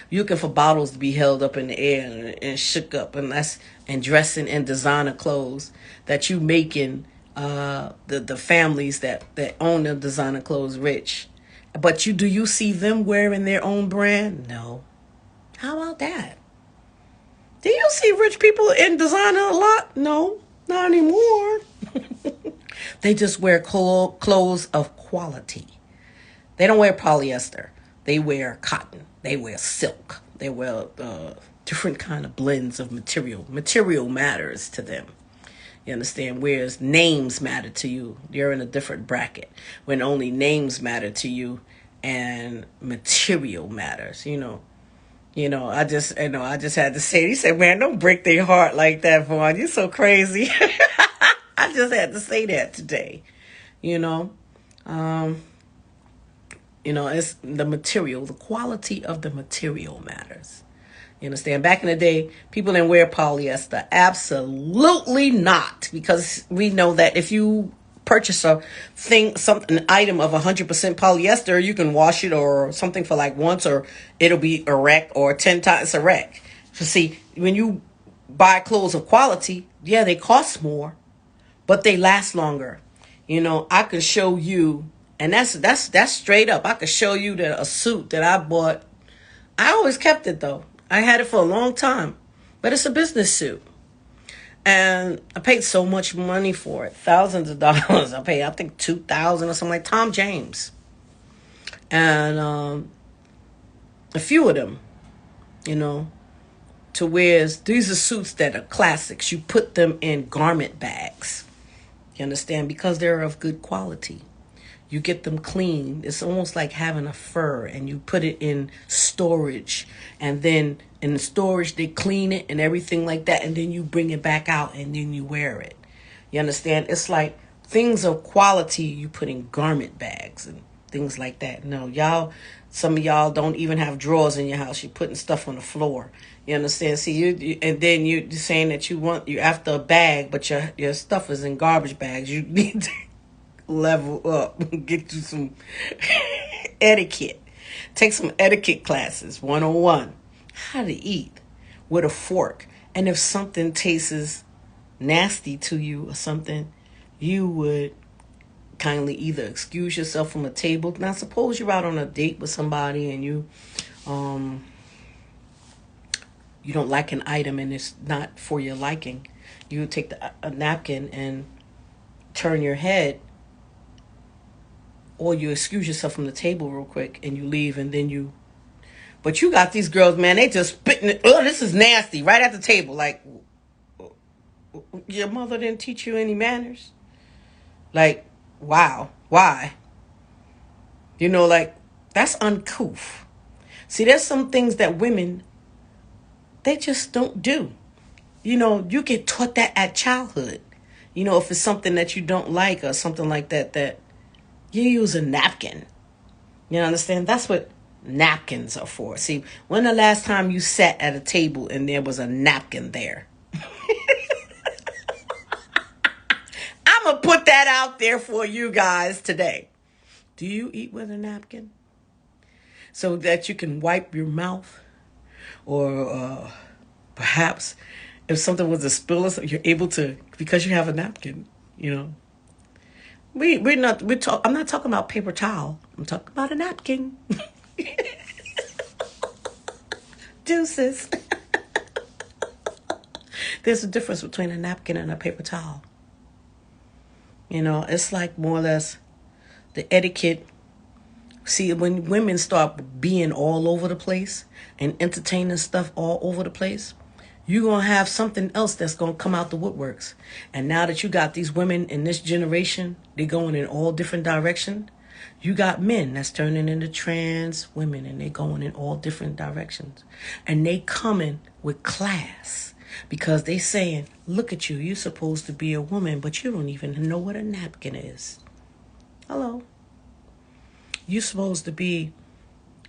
You're looking for bottles to be held up in the air and shook up, and dressing in designer clothes that you making the families that own the designer clothes rich. But do you see them wearing their own brand? No. How about that? Do you see rich people in designer a lot? No, not anymore. They just wear clothes of quality. They don't wear polyester. They wear cotton. They wear silk. They wear different kind of blends of material. Material matters to them. You understand? Whereas names matter to you. You're in a different bracket. When only names matter to you and material matters. I just had to say, he said, man, don't break their heart like that, Vaughn. You're so crazy. I just had to say that today. It's the material, the quality of the material matters. You understand? Back in the day, people didn't wear polyester. Absolutely not. Because we know that if you purchase an item of 100% polyester, you can wash it or something for like once, or it'll be a wreck, or 10 times a wreck. So see, when you buy clothes of quality, yeah, they cost more, but they last longer. I could show you, and that's straight up. I could show you that a suit that I bought. I always kept it though. I had it for a long time, but it's a business suit. And I paid so much money for it, thousands of dollars. I paid, I think, $2,000 or something, like Tom James. And a few of them, to where these are suits that are classics. You put them in garment bags. You understand? Because they're of good quality. You get them clean. It's almost like having a fur, and you put it in storage, and then in the storage they clean it and everything like that, and then you bring it back out and then you wear it. You understand? It's like things of quality you put in garment bags and things like that. No, some of y'all don't even have drawers in your house. You're putting stuff on the floor. You understand? See, you and then you're saying that you're after a bag, but your stuff is in garbage bags. You need to level up, get you some etiquette. Take some etiquette classes, 101. How to eat with a fork And if something tastes nasty to you or something, you would kindly either excuse yourself from a table. Now, suppose you're out on a date with somebody and you don't like an item and it's not for your liking. You would take a napkin and turn your head, or you excuse yourself from the table real quick and you leave, and then you. But you got these girls, man, they just spitting it. Oh, this is nasty, right at the table. Like, your mother didn't teach you any manners? Like, wow, why? Like, that's uncouth. See, there's some things that women, they just don't do. You get taught that at childhood. If it's something that you don't like or something like that, that you use a napkin. You understand? That's what napkins are for. See, when the last time you sat at a table and there was a napkin there? I'm going to put that out there for you guys today. Do you eat with a napkin? So that you can wipe your mouth? Or perhaps if something was a spill, you're able to, because you have a napkin, I'm not talking about paper towel. I'm talking about a napkin. Deuces. There's a difference between a napkin and a paper towel. It's like more or less the etiquette. See, when women start being all over the place and entertaining stuff all over the place, you're going to have something else that's going to come out the woodworks. And now that you got these women in this generation, they're going in all different directions. You got men that's turning into trans women, and they going in all different directions. And they coming with class because they saying, look at you, you're supposed to be a woman, but you don't even know what a napkin is. Hello. You're supposed to be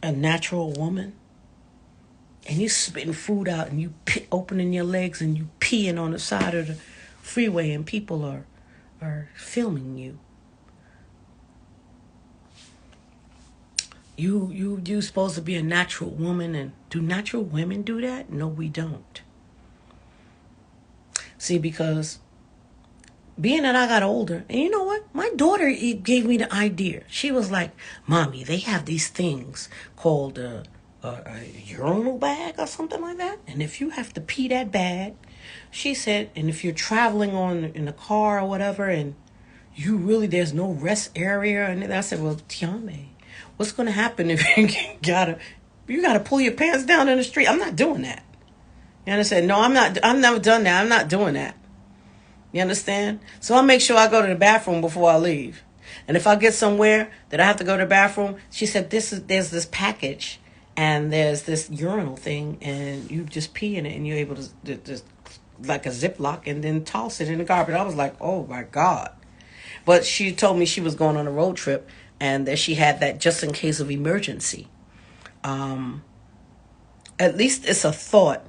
a natural woman, and you spitting food out, and you opening your legs, and you peeing on the side of the freeway, and people are filming you. You supposed to be a natural woman, and do natural women do that? No, we don't. See, because being that I got older, and you know what? My daughter gave me the idea. She was like, Mommy, they have these things called a urinal bag or something like that. And if you have to pee that bad, she said, and if you're traveling in a car or whatever, and there's no rest area. And I said, well, Tiame, what's going to happen if you gotta pull your pants down in the street? I'm not doing that. You understand? No, I'm not. I've never done that. I'm not doing that. You understand? So I'll make sure I go to the bathroom before I leave. And if I get somewhere that I have to go to the bathroom, she said, there's this package and there's this urinal thing, and you just pee in it, and you're able to just like a Ziploc and then toss it in the garbage. I was like, oh my God. But she told me she was going on a road trip and that she had that just in case of emergency. At least it's a thought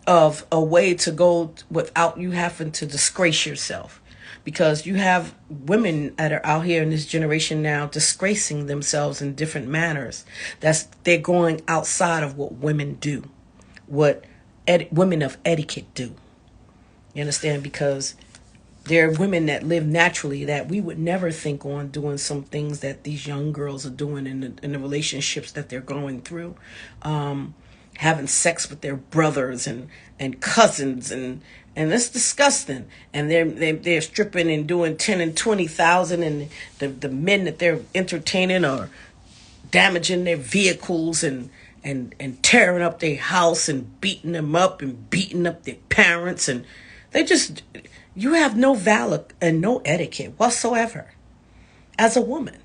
of a way to go without you having to disgrace yourself, because you have women that are out here in this generation now disgracing themselves in different manners. They're going outside of what women do, what women of etiquette do. You understand? Because there are women that live naturally that we would never think on doing some things that these young girls are doing in the relationships that they're going through. Having sex with their brothers and cousins, and it's disgusting. And they're stripping and doing 10 and 20,000, and the men that they're entertaining are damaging their vehicles and tearing up their house and beating them up and beating up their parents, and you have no valor and no etiquette whatsoever as a woman.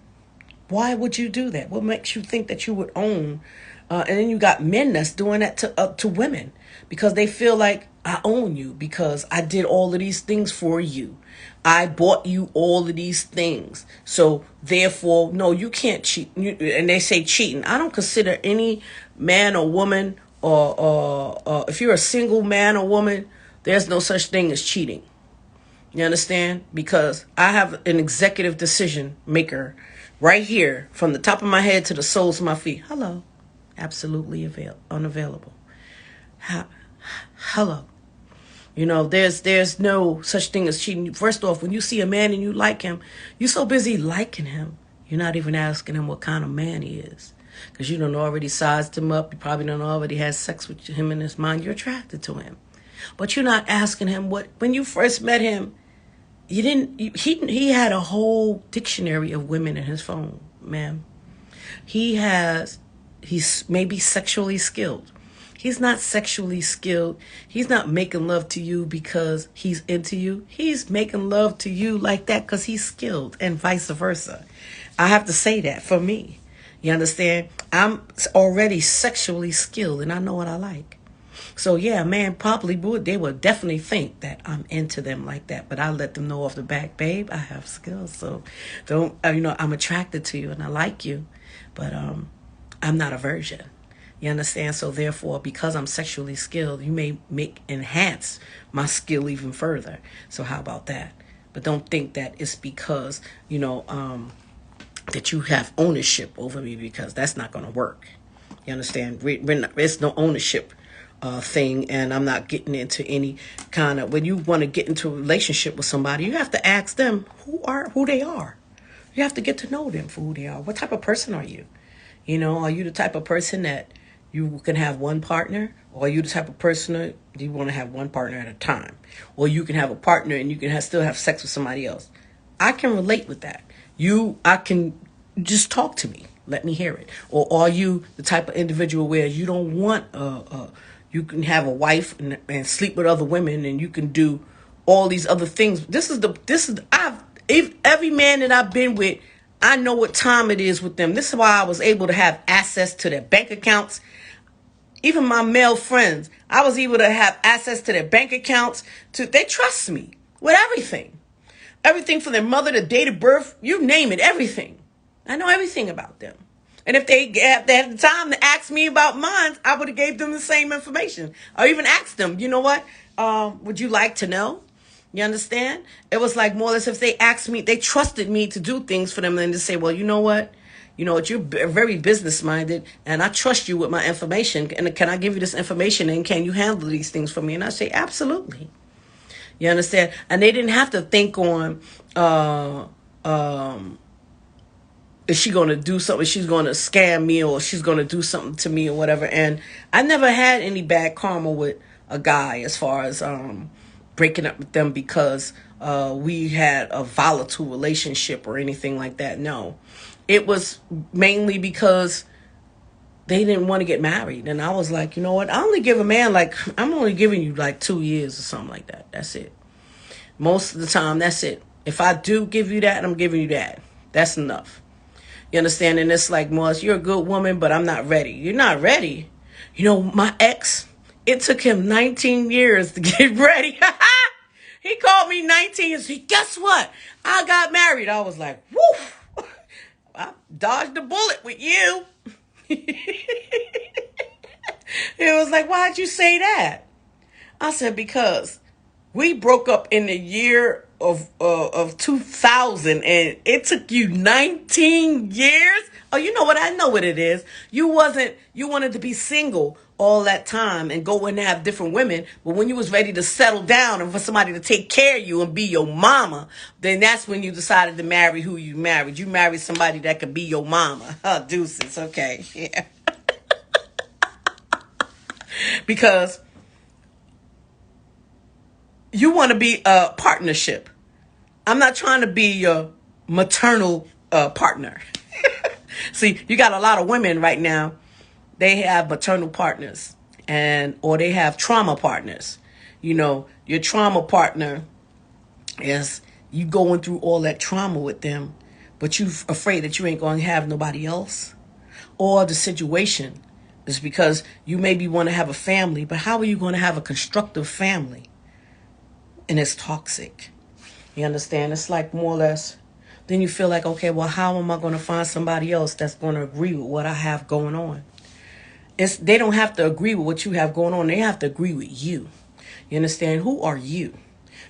Why would you do that? What makes you think that you would own? And then you got men that's doing that to women because they feel like, I own you because I did all of these things for you. I bought you all of these things. So therefore, no, you can't cheat. And they say cheating. I don't consider any man or woman or if you're a single man or woman, there's no such thing as cheating. You understand? Because I have an executive decision maker right here from the top of my head to the soles of my feet. Hello. Absolutely unavailable. Hello. There's no such thing as cheating. First off, when you see a man and you like him, you're so busy liking him, you're not even asking him what kind of man he is. Because you done already sized him up. You probably done already had sex with him in his mind. You're attracted to him. But you're not asking him when you first met him, he had a whole dictionary of women in his phone, ma'am. He's maybe sexually skilled. He's not sexually skilled. He's not making love to you because he's into you. He's making love to you like that because he's skilled, and vice versa. I have to say that for me. You understand? I'm already sexually skilled and I know what I like. So yeah, man, they would definitely think that I'm into them like that. But I let them know off the back, babe, I have skills. So don't, I'm attracted to you and I like you, but I'm not a virgin. You understand? So therefore, because I'm sexually skilled, you may enhance my skill even further. So how about that? But don't think that it's because, that you have ownership over me, because that's not going to work. You understand? It's no ownership thing, and I'm not getting into any kind of, when you want to get into a relationship with somebody, you have to ask them who they are. You have to get to know them for who they are. What type of person are you? Are you the type of person that you can have one partner, or are you the type of person that you want to have one partner at a time, or you can have a partner and you can still have sex with somebody else? I can relate with that. I can just talk to me. Let me hear it. Or are you the type of individual where you don't want you can have a wife and sleep with other women, and you can do all these other things? Every man that I've been with, I know what time it is with them. This is why I was able to have access to their bank accounts. Even my male friends, I was able to have access to their bank accounts. They trust me with everything. Everything from their mother to date of birth, you name it, everything. I know everything about them. And if they had the time to ask me about mine, I would have gave them the same information. Or even asked them, you know what, would you like to know? You understand? It was like more or less if they asked me, they trusted me to do things for them, and to say, well, you know what, you're very business minded, and I trust you with my information. And can I give you this information, and can you handle these things for me? And I say, absolutely. You understand? And they didn't have to think on, is she going to do something? She's going to scam me, or she's going to do something to me, or whatever. And I never had any bad karma with a guy as far as breaking up with them because we had a volatile relationship or anything like that. No, it was mainly because they didn't want to get married. And I was like, you know what? I'm only giving you like 2 years or something like that. That's it. Most of the time, that's it. If I do give you that, I'm giving you that. That's enough. You understand? And it's like, Moss, you're a good woman, but I'm not ready. You're not ready. My ex, it took him 19 years to get ready. He called me 19 and said, guess what? I got married. I was like, woo. I dodged the bullet with you. It was like, why'd you say that? I said, because we broke up in the year of 2000, and it took you 19 years. Oh, you know what? I know what it is. You wanted to be single all that time and go and have different women. But when you was ready to settle down and for somebody to take care of you and be your mama, then that's when you decided to marry who you married. You married somebody that could be your mama. Deuces. Okay. Yeah. Because you want to be a partnership. I'm not trying to be your maternal partner. See, you got a lot of women right now. They have maternal partners, or they have trauma partners. Your trauma partner is you going through all that trauma with them, but you afraid that you ain't going to have nobody else. Or the situation is because you maybe want to have a family, but how are you going to have a constructive family? And it's toxic. You understand? It's like more or less, then you feel like, okay, well, how am I going to find somebody else that's going to agree with what I have going on? They don't have to agree with what you have going on. They have to agree with you. You understand? Who are you?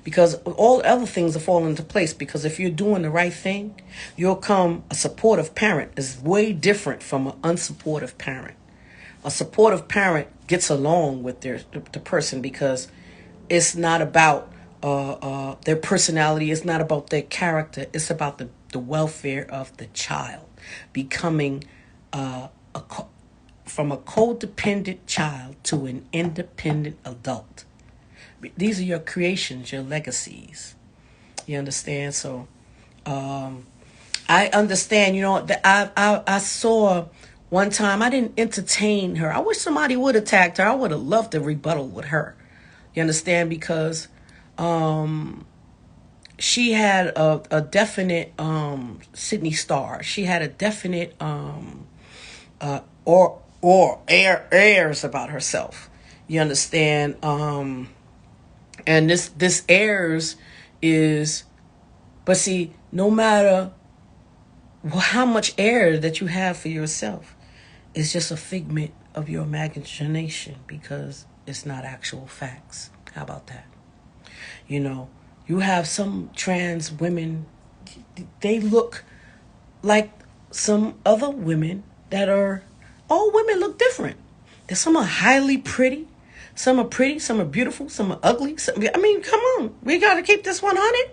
Because all other things will fall into place. Because if you're doing the right thing, you'll come a supportive parent. Is way different from an unsupportive parent. a supportive parent gets along with the person, because it's not about their personality. It's not about their character. It's about the welfare of the child becoming from a codependent child to an independent adult. These are your creations, your legacies. You understand? So I understand. That I saw one time, I didn't entertain her. I wish somebody would have attacked her. I would have loved to rebuttal with her. You understand? Because she had a definite Sydney Star. She had a definite airs about herself. You understand? And this airs is, but see, no matter how much air that you have for yourself, it's just a figment of your imagination, because it's not actual facts. How about that? You have some trans women, they look like some other women that are, all women look different. Some are highly pretty, some are pretty, some are beautiful, some are ugly. Come on, we got to keep this 100.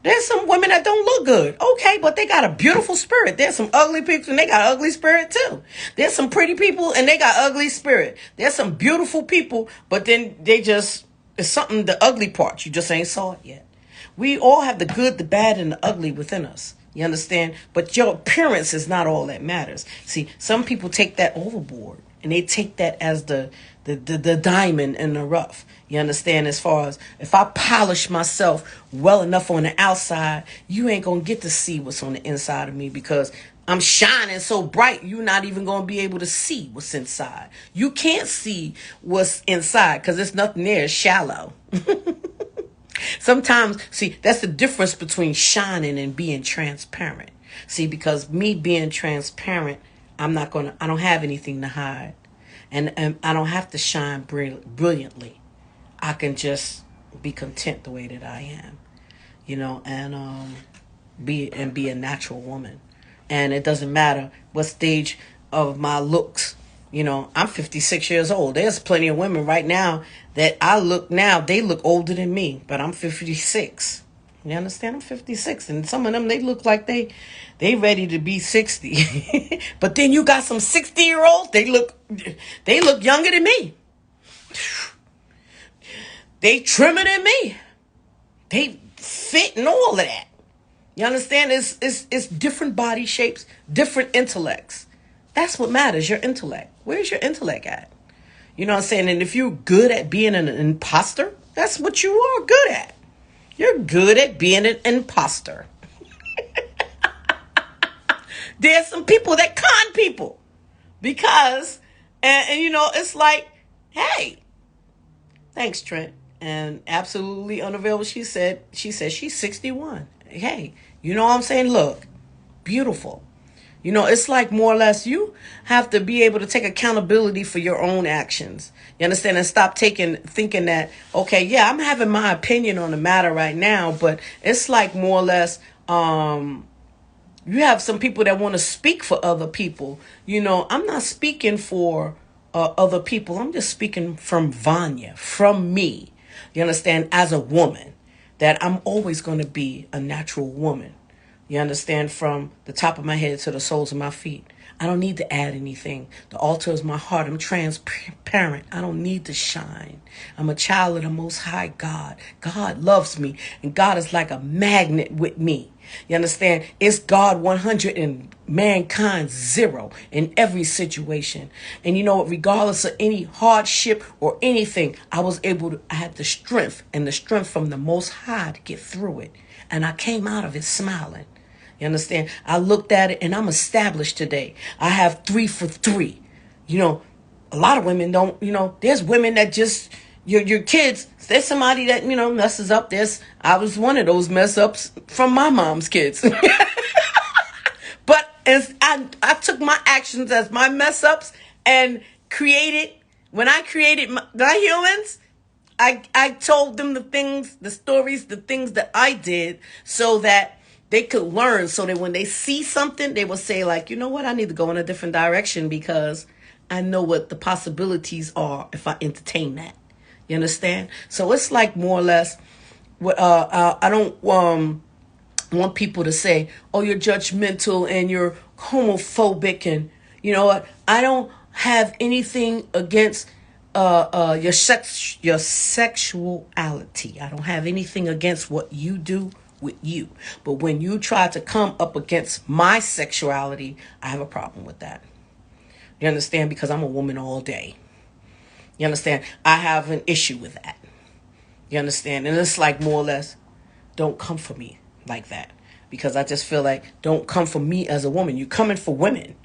There's some women that don't look good. Okay, but they got a beautiful spirit. There's some ugly people and they got ugly spirit too. There's some pretty people and they got ugly spirit. There's some beautiful people, but then it's something, the ugly part, you just ain't saw it yet. We all have the good, the bad, and the ugly within us. You understand? But your appearance is not all that matters. See, some people take that overboard, and they take that as the diamond in the rough. You understand? As far as, if I polish myself well enough on the outside, you ain't going to get to see what's on the inside of me, because I'm shining so bright, you're not even going to be able to see what's inside. You can't see what's inside because there's nothing there. It's shallow. Sometimes, see, that's the difference between shining and being transparent. See, because me being transparent, I don't have anything to hide. And I don't have to shine brilliantly. I can just be content the way that I am, and be a natural woman. And it doesn't matter what stage of my looks. I'm 56 years old. There's plenty of women right now that they look older than me, but I'm 56. You understand? I'm 56, and some of them, they look like they ready to be 60. But then you got some 60-year-olds, they look younger than me. They trimmer than me. They fit and all of that. You understand? It's different body shapes, different intellects. That's what matters, your intellect. Where's your intellect at? You know what I'm saying? And if you're good at being an imposter, that's what you are good at. You're good at being an imposter. There's some people that con people because, and it's like, hey, thanks, Trent. And absolutely unavailable. She said she's 61. Hey, you know what I'm saying? Look, beautiful. It's like, more or less, you have to be able to take accountability for your own actions. You understand? And stop thinking that, okay, yeah, I'm having my opinion on the matter right now, but it's like, more or less, you have some people that want to speak for other people. I'm not speaking for other people. I'm just speaking from Vanya, from me. You understand? As a woman, that I'm always going to be a natural woman. You understand? From the top of my head to the soles of my feet. I don't need to add anything. The altar is my heart. I'm transparent. I don't need to shine. I'm a child of the Most High God. God loves me, and God is like a magnet with me. You understand? It's God 100 and mankind 0 in every situation. And regardless of any hardship or anything, I had the strength from the Most High to get through it. And I came out of it smiling. You understand? I looked at it and I'm established today. I have 3 for 3. A lot of women don't, there's women that just, your kids, there's somebody that, messes up. I was one of those mess ups from my mom's kids. But as I took my actions as my mess ups and when I created my humans, I told them the stories, the things that I did, so that they could learn, so that when they see something, they will say, like, you know what, I need to go in a different direction, because I know what the possibilities are if I entertain that. You understand? So it's like more or less what I don't want people to say, "Oh, you're judgmental and you're homophobic," and you know what? I don't have anything against your sexuality. I don't have anything against what you do with you. But when you try to come up against my sexuality, I have a problem with that. You understand? Because I'm a woman all day. You understand? I have an issue with that. You understand? And it's like more or less, don't come for me like that. Because I just feel like, don't come for me as a woman. You're coming for women.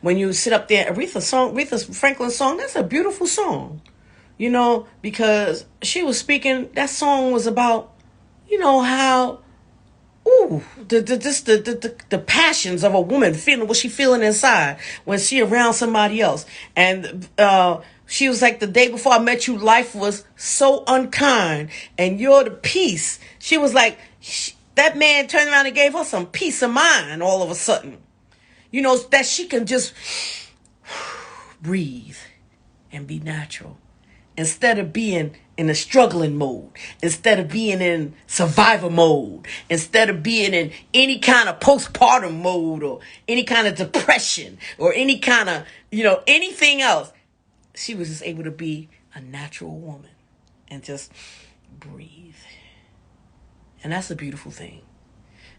When you sit up there, Aretha Franklin's song, that's a beautiful song. You know, because she was speaking, that song was about, you know, how, ooh, the passions of a woman, feeling what she feeling inside when she around somebody else. And she was like, the day before I met you, life was so unkind, and you're the peace. She was like, that man turned around and gave her some peace of mind all of a sudden. You know, that she can just breathe and be natural. Instead of being in a struggling mode, instead of being in survivor mode, instead of being in any kind of postpartum mode or any kind of depression or any kind of, you know, anything else, she was just able to be a natural woman and just breathe. And that's a beautiful thing.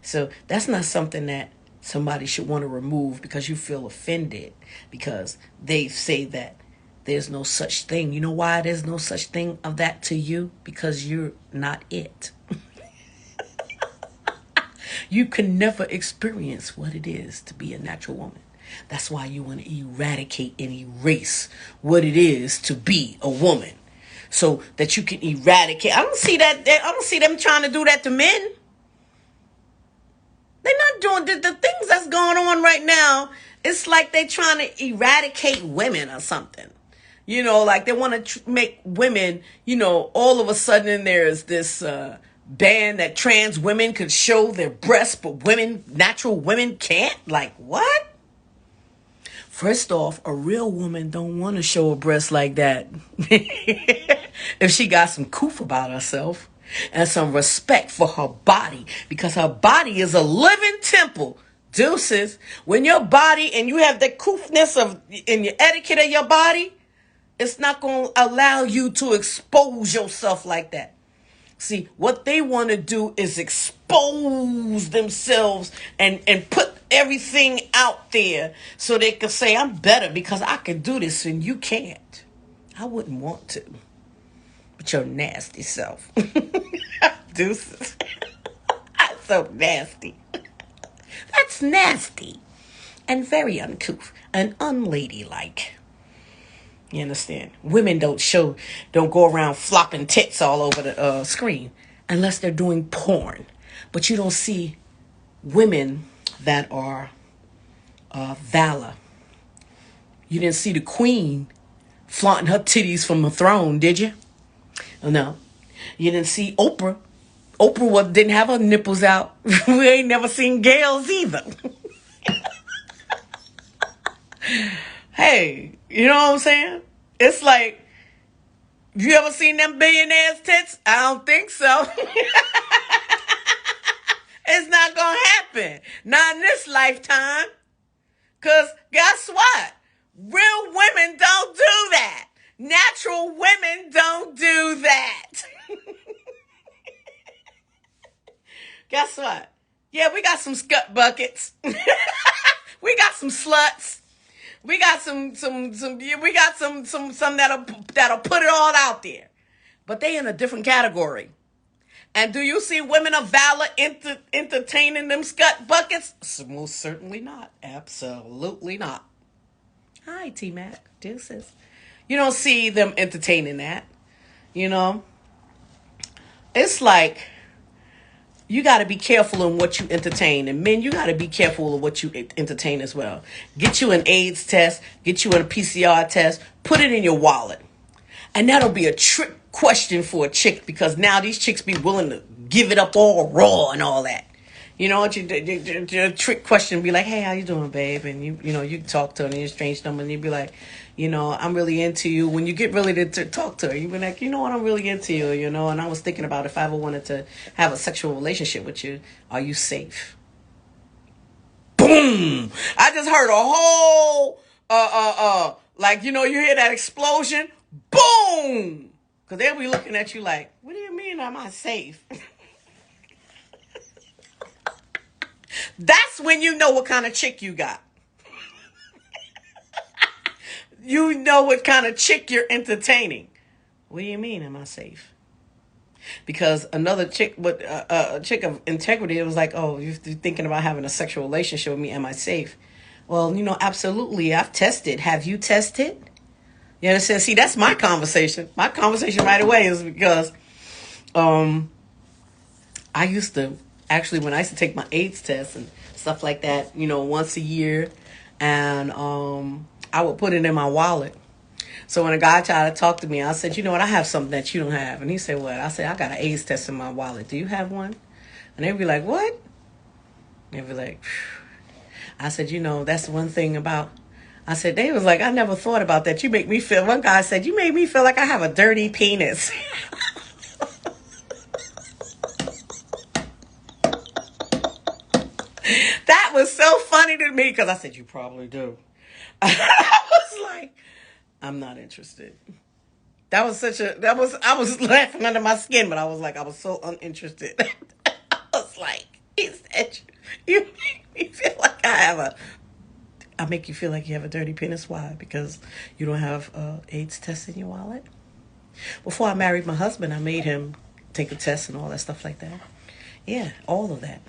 So that's not something that somebody should want to remove because you feel offended because they say that there's no such thing. You know why there's no such thing of that to you? Because you're not it. You can never experience what it is to be a natural woman. That's why you want to eradicate and erase what it is to be a woman. So that you can eradicate. I don't see that. I don't see them trying to do that to men. They're not doing the things that's going on right now. It's like they're trying to eradicate women or something. You know, like they want to make women, you know, all of a sudden there's this ban that trans women could show their breasts, but women, natural women can't? Like, what? First off, a real woman don't want to show a breast like that. If she got some coof about herself and some respect for her body, because her body is a living temple. Deuces, when your body and you have the coofness of in your etiquette of your body, it's not going to allow you to expose yourself like that. See, what they want to do is expose themselves and put everything out there so they can say, I'm better because I can do this and you can't. I wouldn't want to. But your nasty self. Deuces. That's so nasty. That's nasty. And very uncouth and unladylike. You understand? Women don't go around flopping tits all over the screen unless they're doing porn. But you don't see women that are valor. You didn't see the queen flaunting her titties from the throne, did you? No. You didn't see Oprah. Oprah didn't have her nipples out. We ain't never seen Gail's either. Hey, you know what I'm saying? It's like, you ever seen them billionaires' tits? I don't think so. It's not going to happen. Not in this lifetime. Because guess what? Real women don't do that. Natural women don't do that. Guess what? Yeah, we got some scut buckets. We got some sluts. We got some that'll put it all out there. But they in a different category. And do you see women of valor entertaining them scut buckets? Most certainly not. Absolutely not. Hi, T-Mac. Deuces. You don't see them entertaining that. You know? It's like, you got to be careful in what you entertain. And men, you got to be careful of what you entertain as well. Get you an AIDS test. Get you a PCR test. Put it in your wallet. And that'll be a trick question for a chick, because now these chicks be willing to give it up all raw and all that. You know what your trick question be like, hey, how you doing, babe? And you talk to her and you strange number and you be like, I'm really into you. When you get really to talk to her, you be like, you know what, I'm really into you, and I was thinking about if I ever wanted to have a sexual relationship with you, are you safe? Boom! I just heard a whole like you hear that explosion, boom! Because they'll be looking at you like, what do you mean am I safe? That's when you know what kind of chick you got. You know what kind of chick you're entertaining. What do you mean am I safe? Because another chick with a chick of integrity, it was like, oh, you're thinking about having a sexual relationship with me, am I safe? Well, absolutely, I've tested. Have you tested? You understand? See, that's my conversation. My conversation right away is because I used to, actually, when I used to take my AIDS test and stuff like that, once a year, and I would put it in my wallet. So when a guy tried to talk to me, I said, you know what, I have something that you don't have. And he said, what? I said, I got an AIDS test in my wallet. Do you have one? And they'd be like, what? They'd be like, phew. I said, that's one thing about, I said, they was like, I never thought about that. You make me feel, one guy said, you made me feel like I have a dirty penis. That was so funny to me because I said, you probably do. I was like, I'm not interested. I was laughing under my skin, but I was like, I was so uninterested. I was like, he said, you make me feel like I make you feel like you have a dirty penis. Why? Because you don't have AIDS test in your wallet? Before I married my husband, I made him take a test and all that stuff like that. Yeah, all of that.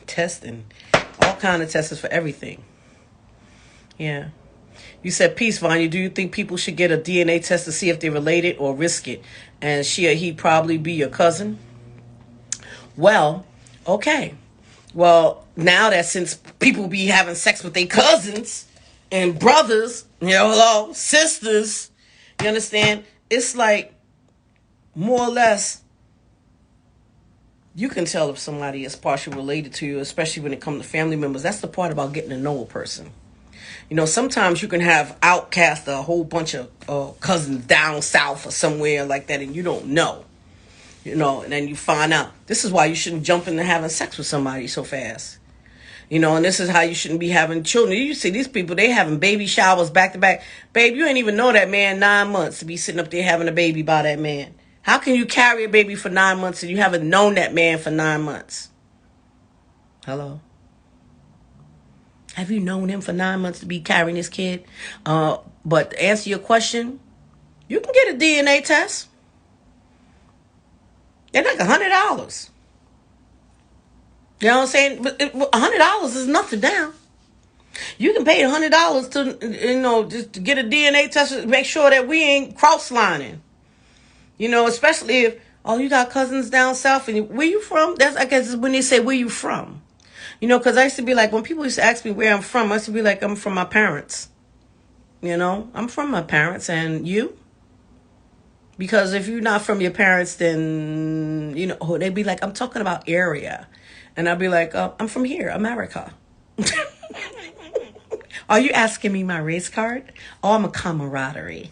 Testing. All kind of tests for everything. Yeah. You said, peace, Vanya. Do you think people should get a DNA test to see if they're related or risk it? And she or he probably be your cousin? Well, okay. Well, now that since people be having sex with their cousins and brothers, sisters, you understand? It's like, more or less, you can tell if somebody is partially related to you, especially when it comes to family members. That's the part about getting to know a person. Sometimes you can have outcast a whole bunch of cousins down south or somewhere like that, and you don't know. And then you find out. This is why you shouldn't jump into having sex with somebody so fast. And this is how you shouldn't be having children. You see these people, they having baby showers back to back. Babe, you ain't even know that man 9 months to be sitting up there having a baby by that man. How can you carry a baby for 9 months and you haven't known that man for 9 months? Hello? Have you known him for 9 months to be carrying this kid? But to answer your question, you can get a DNA test. They're like $100. You know what I'm saying? But $100 is nothing now. You can pay $100 to, just to get a DNA test to make sure that we ain't cross-lining. Especially if, you got cousins down south and where you from? That's, I guess, when they say, where you from? Because I used to be like, when people used to ask me where I'm from, I used to be like, I'm from my parents. I'm from my parents, and you? Because if you're not from your parents, then, they'd be like, I'm talking about area. And I'd be like, I'm from here, America. Are you asking me my race card? Oh, I'm a camaraderie.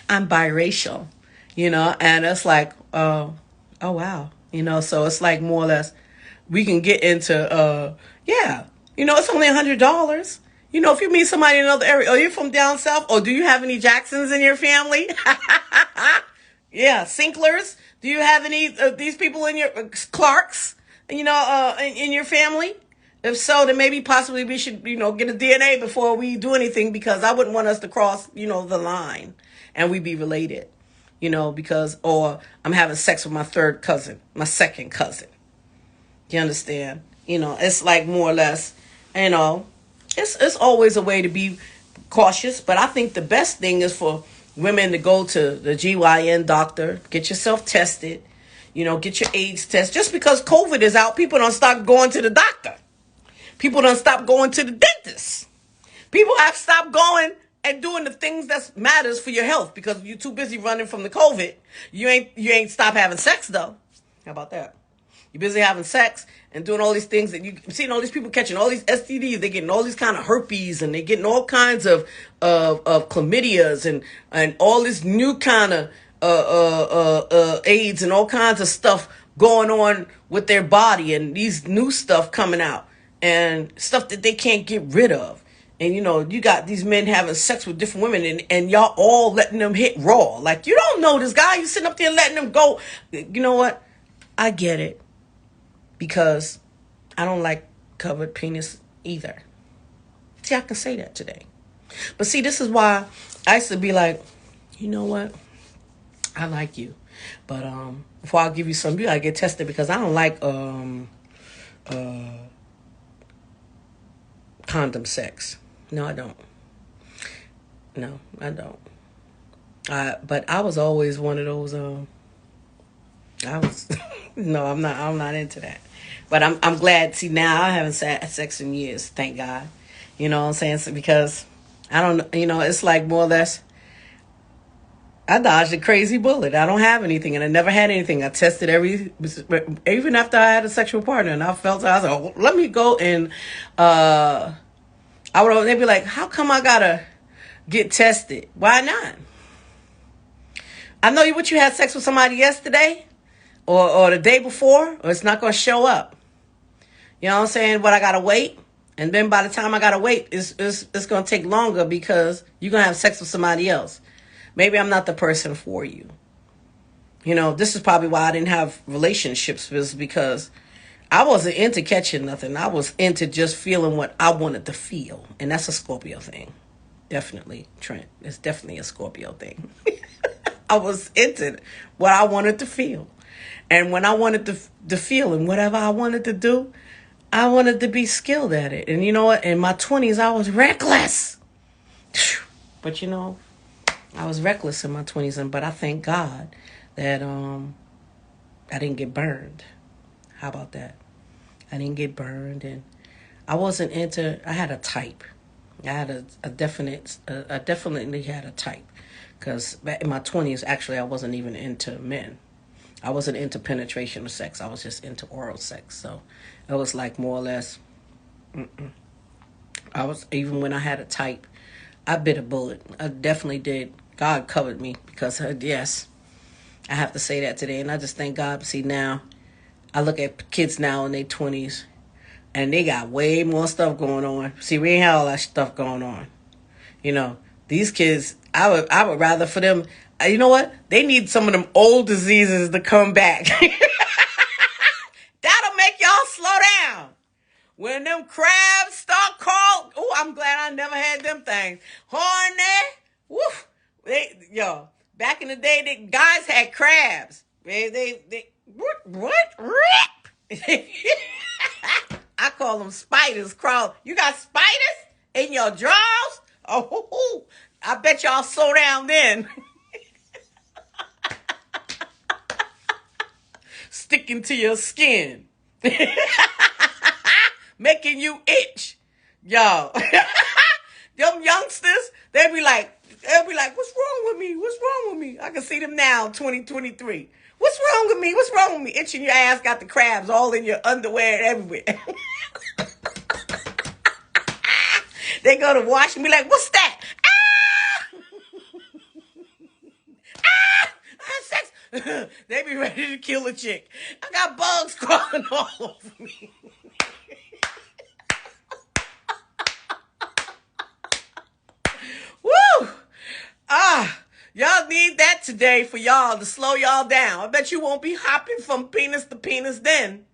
I'm biracial, and it's like, oh wow. So it's like more or less, we can get into, it's only $100. If you meet somebody in another area, are you from down south? Or do you have any Jacksons in your family? Yeah, Sinklers. Do you have any of these people in your Clarks, in your family? If so, then maybe possibly we should, get a DNA before we do anything, because I wouldn't want us to cross, the line and we be related, or I'm having sex with my third cousin, my second cousin. You understand? It's like more or less, it's always a way to be cautious. But I think the best thing is for women to go to the GYN doctor, get yourself tested, get your AIDS test. Just because COVID is out, people don't stop going to the doctor. People don't stop going to the dentist. People have stopped going and doing the things that matters for your health because you're too busy running from the COVID. You ain't stop having sex though. How about that? You're busy having sex and doing all these things that you seeing all these people catching all these STDs. They're getting all these kind of herpes and they're getting all kinds of chlamydias and all this new kind of AIDS and all kinds of stuff going on with their body and these new stuff coming out and stuff that they can't get rid of. And you got these men having sex with different women and y'all all letting them hit raw. Like, you don't know this guy. You sitting up there letting them go. You know what? I get it. Because I don't like covered penis either. See, I can say that today. But see, this is why I used to be like, you know what? I like you. But before I give you some, you gotta get tested because I don't like condom sex. No, I don't. No, I don't. But I was always one of those. I was. No, I'm not. I'm not into that. But I'm glad. See, now I haven't had sex in years. Thank God. You know what I'm saying? So, because I don't. It's like more or less. I dodged a crazy bullet. I don't have anything, and I never had anything. I tested even after I had a sexual partner, and I was like, oh, let me go and they'd be like, how come I gotta get tested? Why not? I know what you had sex with somebody yesterday or the day before, or it's not gonna show up. You know what I'm saying? But I gotta wait, and then by the time I gotta wait, it's gonna take longer because you're gonna have sex with somebody else. Maybe I'm not the person for you. This is probably why I didn't have relationships, was because I wasn't into catching nothing. I was into just feeling what I wanted to feel. And that's a Scorpio thing. Definitely, Trent. It's definitely a Scorpio thing. I was into what I wanted to feel. And when I wanted to feel and whatever I wanted to do, I wanted to be skilled at it. And you know what? In my 20s, I was reckless. But I was reckless in my 20s, but I thank God that I didn't get burned. How about that? I didn't get burned, and I wasn't into. I had a type. I had I definitely had a type, because in my 20s, actually, I wasn't even into men. I wasn't into penetration or sex. I was just into oral sex. So it was like more or less. I was, even when I had a type, I bit a bullet. I definitely did. God covered me because, yes, I have to say that today. And I just thank God. See, now, I look at kids now in their 20s, and they got way more stuff going on. See, we ain't had all that stuff going on. These kids, I would rather for them, you know what? They need some of them old diseases to come back. That'll make y'all slow down. When them crabs start crawling, I'm glad I never had them things. Horny, woof. Back in the day, the guys had crabs. What? I call them spiders crawl. You got spiders in your drawers? Oh, I bet y'all slow down then. Sticking to your skin. Making you itch. Yo. Them youngsters, they'll be like, what's wrong with me? What's wrong with me? I can see them now, 2023. What's wrong with me? What's wrong with me? Itching your ass, got the crabs all in your underwear and everywhere. They go to wash and be like, what's that? I had sex. They be ready to kill a chick. I got bugs crawling all over me. Woo! Y'all need that today for y'all to slow y'all down. I bet you won't be hopping from penis to penis then.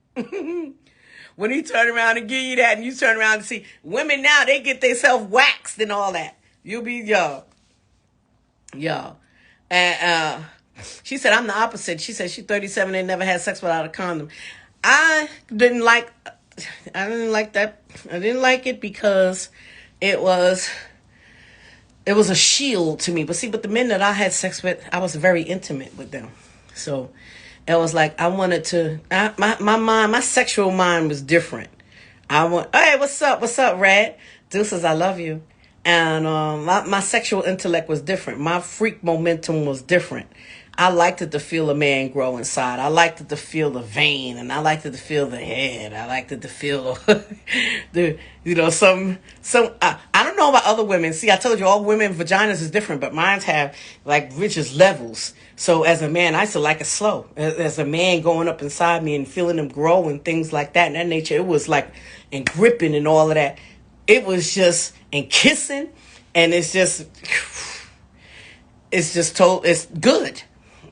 When he turn around and give you that, and you turn around and see women now, they get themselves waxed and all that. You'll be y'all. And she said, I'm the opposite. She said she's 37 and never had sex without a condom. I didn't like that. I didn't like it because it was a shield to me. But the men that I had sex with, I was very intimate with them. So it was like I wanted to. My sexual mind was different. Hey, what's up, Red? Deuces, I love you. And my sexual intellect was different. My freak momentum was different. I liked it to feel a man grow inside. I liked it to feel the vein, and I liked it to feel the head. I liked it to feel the I don't know about other women. See, I told you all women vaginas is different, but mine's have like richest levels. So as a man, I used to like it slow. As a man going up inside me and feeling them grow and things like that, and that nature, it was like and gripping and all of that. It was just and kissing, and it's just it's good.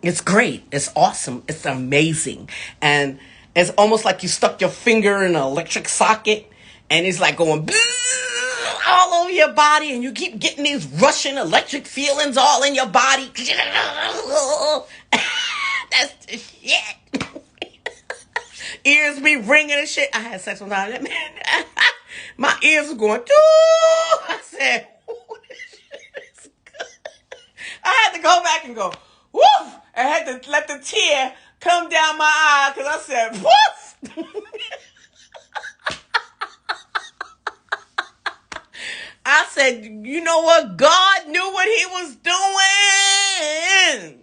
It's great. It's awesome. It's amazing. And it's almost like you stuck your finger in an electric socket and it's like going all over your body and you keep getting these rushing electric feelings all in your body. That's the shit. Ears be ringing and shit. I had sex with that man. My ears were going, doo. I said, I had to go back and go, woof! I had to let the tear come down my eye because I said, woof! I said, you know what? God knew what he was doing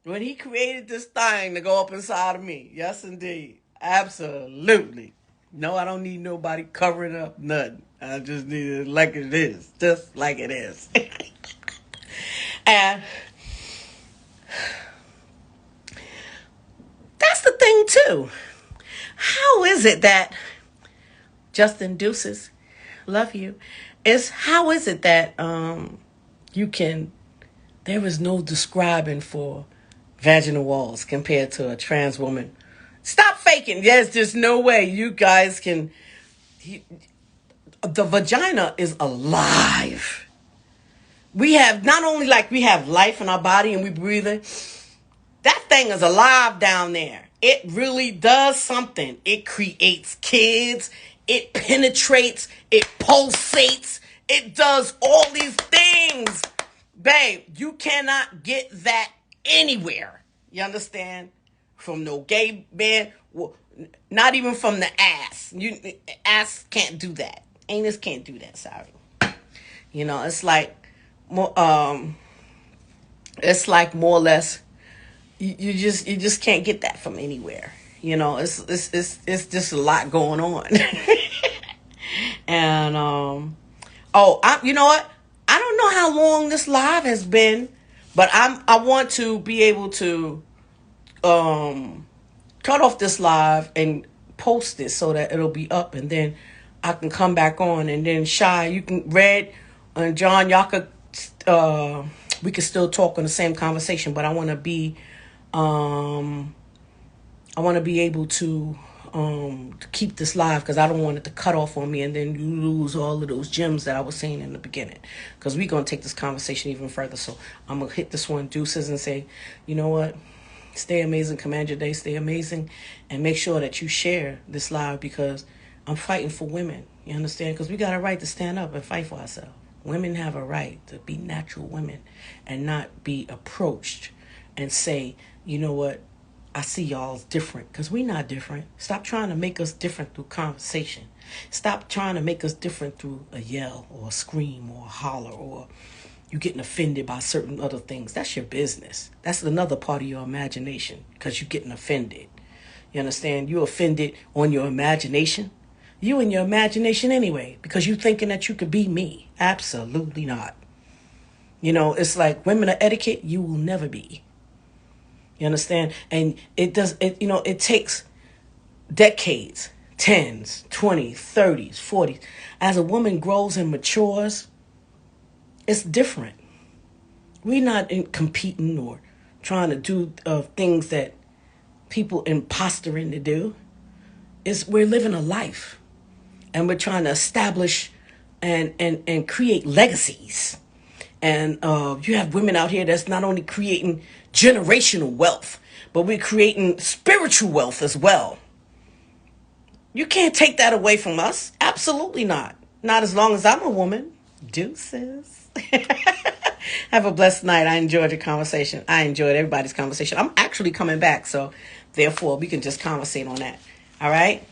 when he created this thing to go up inside of me. Yes, indeed. Absolutely. No, I don't need nobody covering up nothing. I just need it like it is. Just like it is. And that's the thing too. How is it that Justin Deuces, love you, how is it that you can, there is no describing for vaginal walls compared to a trans woman? Stop faking. There's just no way you guys can. The vagina is alive. We have not only like we have life in our body and we breathe it. That thing is alive down there. It really does something. It creates kids. It penetrates. It pulsates. It does all these things. Babe, you cannot get that anywhere. You understand? From no gay man. Not even from the ass. Ass can't do that. Anus can't do that. Sorry. You know, it's like more or less you just can't get that from anywhere. You know, it's just a lot going on. And you know what? I don't know how long this live has been, but I want to be able to cut off this live and post it so that it'll be up, and then I can come back on, and then Shy, you can Red and John, y'all could we could still talk on the same conversation, but I want to be able to keep this live because I don't want it to cut off on me and then you lose all of those gems that I was saying in the beginning, because we're going to take this conversation even further. So I'm going to hit this one deuces and say, you know what? Stay amazing, command your day, stay amazing, and make sure that you share this live because I'm fighting for women. You understand? Because we got a right to stand up and fight for ourselves. Women have a right to be natural women and not be approached and say, you know what, I see y'all's different, because we're not different. Stop trying to make us different through conversation. Stop trying to make us different through a yell or a scream or a holler or you getting offended by certain other things. That's your business. That's another part of your imagination because you're getting offended. You understand? You're offended on your imagination. You in your imagination anyway because you thinking that you could be me. Absolutely not. You know, it's like women of etiquette, you will never be. You understand? And it takes decades, 10s, 20s, 30s, 40s. As a woman grows and matures, it's different. We're not competing or trying to do things that people impostering to do. We're living a life. And we're trying to establish and create legacies. And you have women out here that's not only creating generational wealth, but we're creating spiritual wealth as well. You can't take that away from us. Absolutely not. Not as long as I'm a woman. Deuces. Have a blessed night. I enjoyed the conversation. I enjoyed everybody's conversation. I'm actually coming back, so therefore we can just conversate on that. All right?